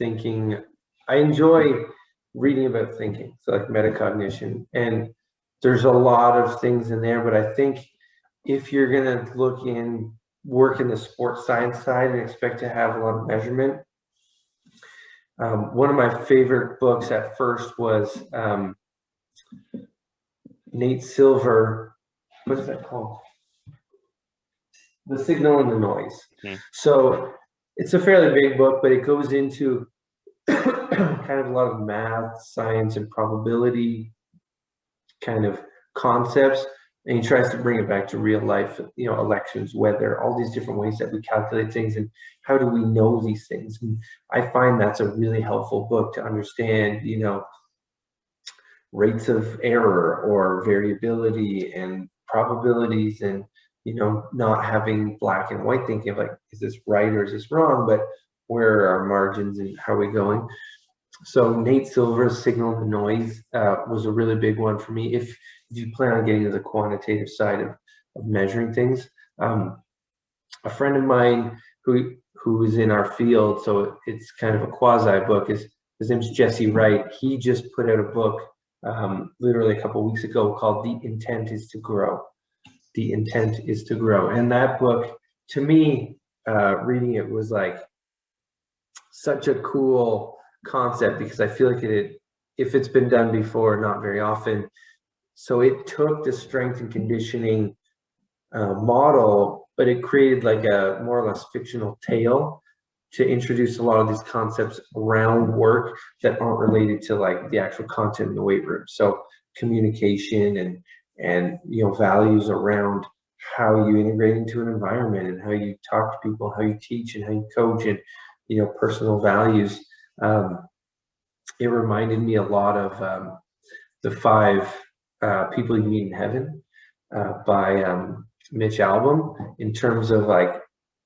S2: I enjoy reading about thinking, so like metacognition, and there's a lot of things in there, but I think if you're gonna work in the sports science side and expect to have a lot of measurement, one of my favorite books at first was Nate Silver. What is that called? The Signal and the Noise. So it's a fairly big book, but it goes into kind of a lot of math, science, and probability kind of concepts, and he tries to bring it back to real life, you know, elections, weather, all these different ways that we calculate things, and how do we know these things. And I find that's a really helpful book to understand, you know, rates of error or variability and probabilities, and not having black and white thinking of like, is this right or is this wrong, but where are our margins and how are we going? So Nate Silver's Signal to Noise was a really big one for me. If you plan on getting to the quantitative side of measuring things, a friend of mine who is in our field, so it's kind of a quasi book, his name's Jesse Wright. He just put out a book literally a couple of weeks ago called The Intent is to Grow. The Intent is to Grow. And that book, to me, reading it was like such a cool concept, because I feel like if it's been done before, not very often. So it took the strength and conditioning model, but it created like a more or less fictional tale to introduce a lot of these concepts around work that aren't related to like the actual content in the weight room. So communication and values around how you integrate into an environment and how you talk to people, how you teach and how you coach, and personal values. It reminded me a lot of the 5 People You Meet in Heaven by Mitch Albom, in terms of like,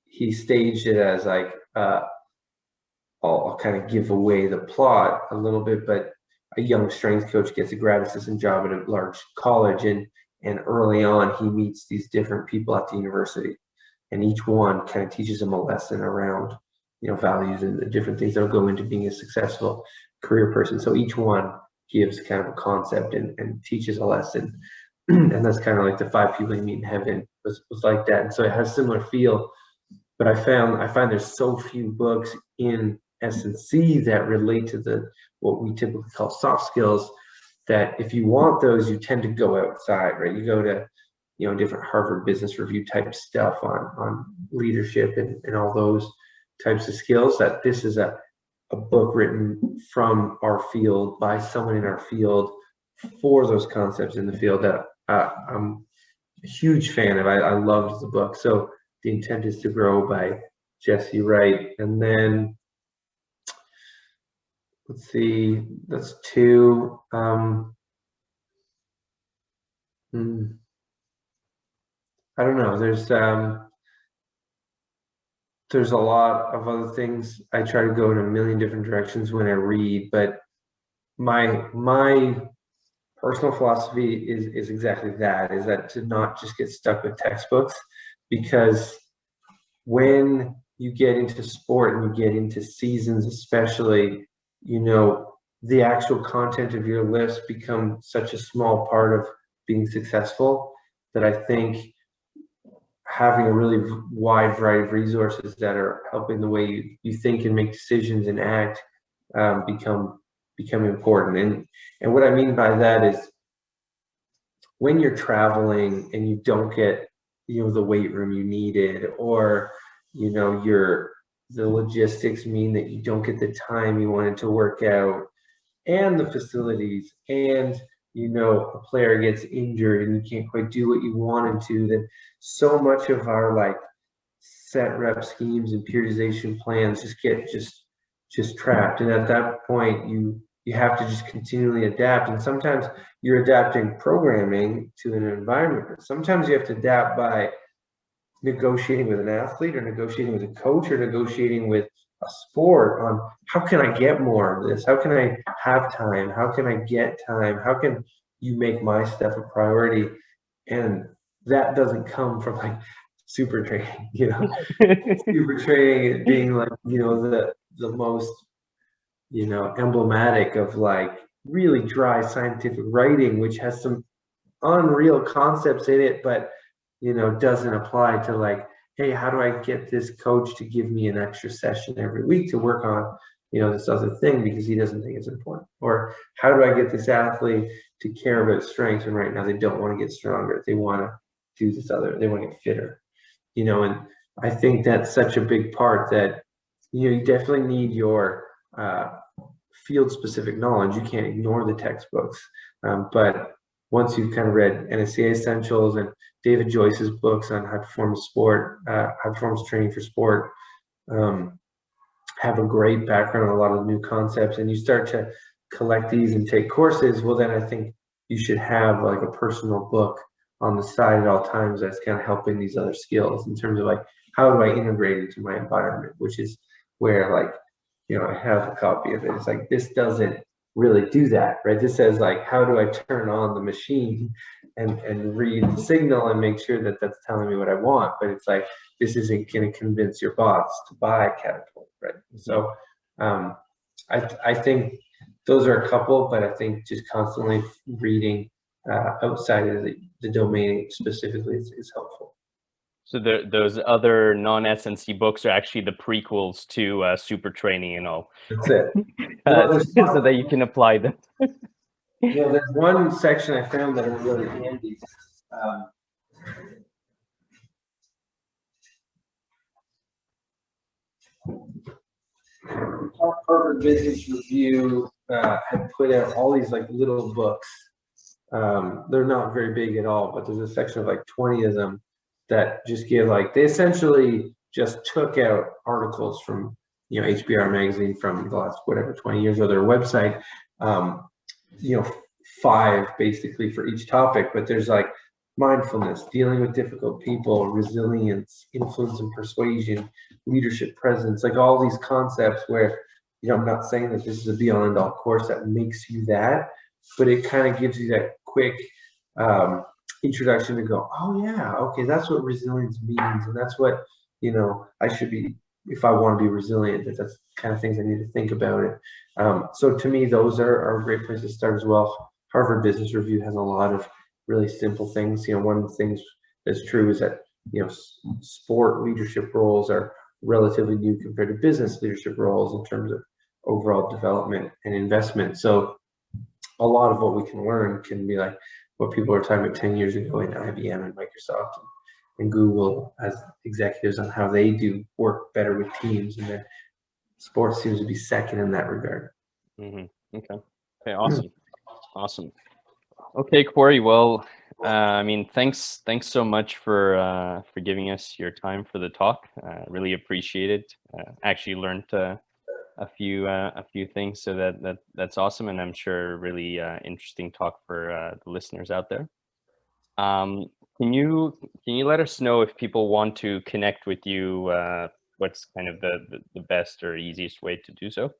S2: he staged it as like, I'll kind of give away the plot a little bit, but a young strength coach gets a grad assistant job at a large college, and early on he meets these different people at the university, and each one kind of teaches him a lesson around values and the different things that'll go into being a successful career person. So each one gives kind of a concept and teaches a lesson. And that's kind of like the 5 People You Meet in Heaven was like that. And so it has a similar feel, but I find there's so few books in S&C that relate to what we typically call soft skills, that if you want those, you tend to go outside, right? You go to different Harvard Business Review type stuff on leadership and all those types of skills. That this is a book written from our field by someone in our field for those concepts in the field that I'm a huge fan of. I loved the book. So The Intent is to Grow by Jesse Wright. And then let's see, that's 2. I don't know. There's a lot of other things. I try to go in a million different directions when I read, but my personal philosophy is exactly that, is that to not just get stuck with textbooks, because when you get into sport and you get into seasons, especially, the actual content of your list becomes such a small part of being successful, that I think having a really wide variety of resources that are helping the way you think and make decisions and act become important. And what I mean by that is, when you're traveling and you don't get the weight room you needed, or the logistics mean that you don't get the time you wanted to work out, and the facilities, and a player gets injured and you can't quite do what you wanted to, then so much of our like set rep schemes and periodization plans just get just trapped. And at that point, you have to just continually adapt. And sometimes you're adapting programming to an environment, but sometimes you have to adapt by negotiating with an athlete, or negotiating with a coach, or negotiating with a sport on how can I get more of this? How can I have time? How can I get time? How can you make my stuff a priority? And that doesn't come from like super training, super training being like, the most, emblematic of like really dry scientific writing, which has some unreal concepts in it, but doesn't apply to like, hey, how do I get this coach to give me an extra session every week to work on, this other thing because he doesn't think it's important? Or how do I get this athlete to care about strength when right now they don't want to get stronger? They want to do this other, they want to get fitter, and I think that's such a big part, that, you definitely need your field specific knowledge. You can't ignore the textbooks. But once you've kind of read NSCA Essentials and David Joyce's books on high performance training for sport, have a great background on a lot of new concepts, and you start to collect these and take courses, well, then I think you should have like a personal book on the side at all times that's kind of helping these other skills in terms of like, how do I integrate into my environment, which is where like, you know, I have a copy of it. It's like, this doesn't really do that, right? This says like, how do I turn on the machine and read the signal and make sure that that's telling me what I want? But it's like, this isn't going to convince your bots to buy Catapult, right? So I think those are a couple, but I think just constantly reading outside of the domain specifically is helpful.
S1: So those other non-S&C books are actually the prequels to Super Training and all.
S2: That's it.
S1: So that you can apply them.
S2: Yeah, there's one section I found that is really handy. Harvard Business Review had put out all these like little books. They're not very big at all, but there's a section of like 20 of them that just give like, they essentially just took out articles from, you know, HBR magazine from the last whatever 20 years of their website, you know, 5 basically for each topic. But there's like mindfulness, dealing with difficult people, resilience, influence and persuasion, leadership presence, like all these concepts where, you know, I'm not saying that this is a be all end all course that makes you that, but it kind of gives you that quick introduction to go, oh yeah, okay, that's what resilience means, and that's what, you know, I should be, if I want to be resilient, that's kind of things I need to think about it. So to me, those are a great place to start as well. Harvard Business Review has a lot of really simple things. You know, one of the things that's true is that, you know, sport leadership roles are relatively new compared to business leadership roles in terms of overall development and investment. So a lot of what we can learn can be like what people were talking about 10 years ago in IBM and Microsoft and Google as executives on how they do work better with teams, and then sports seems to be second in that regard.
S1: Okay. Okay. Awesome. Awesome. Okay, Cory. Well, I mean, thanks so much for giving us your time for the talk. Really appreciate it. Actually learned a few things, so that's awesome, and I'm sure really interesting talk for the listeners out there. Can you let us know if people want to connect with you? What's kind of the best or easiest way to do so?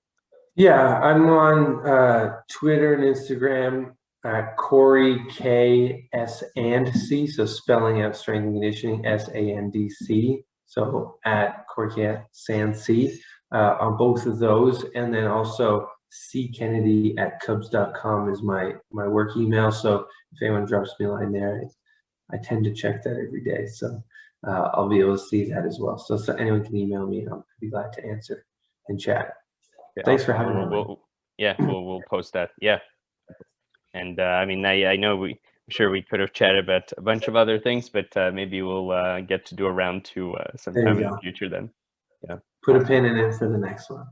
S2: Yeah, I'm on Twitter and Instagram at Cory K S and C, so spelling out strength and conditioning SANDC. So at Cory K S&C on both of those, and then also ckennedy at cubs.com is my work email. So if anyone drops me a line there, I tend to check that every day, so I'll be able to see that as well. So anyone can email me, and I'll be glad to answer and chat.
S1: Okay,
S2: thanks
S1: awesome.
S2: for having me.
S1: We'll post that. Yeah, and I mean, I know I'm sure we could have chatted about a bunch of other things, but maybe we'll get to do a round 2 sometime in the future then. Yeah.
S2: Put a pin in it for the next one.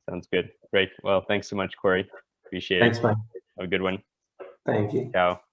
S1: Sounds good. Great. Well, thanks so much, Cory. Appreciate it.
S2: Thanks, Mike.
S1: Have a good one.
S2: Thank you.
S1: Ciao.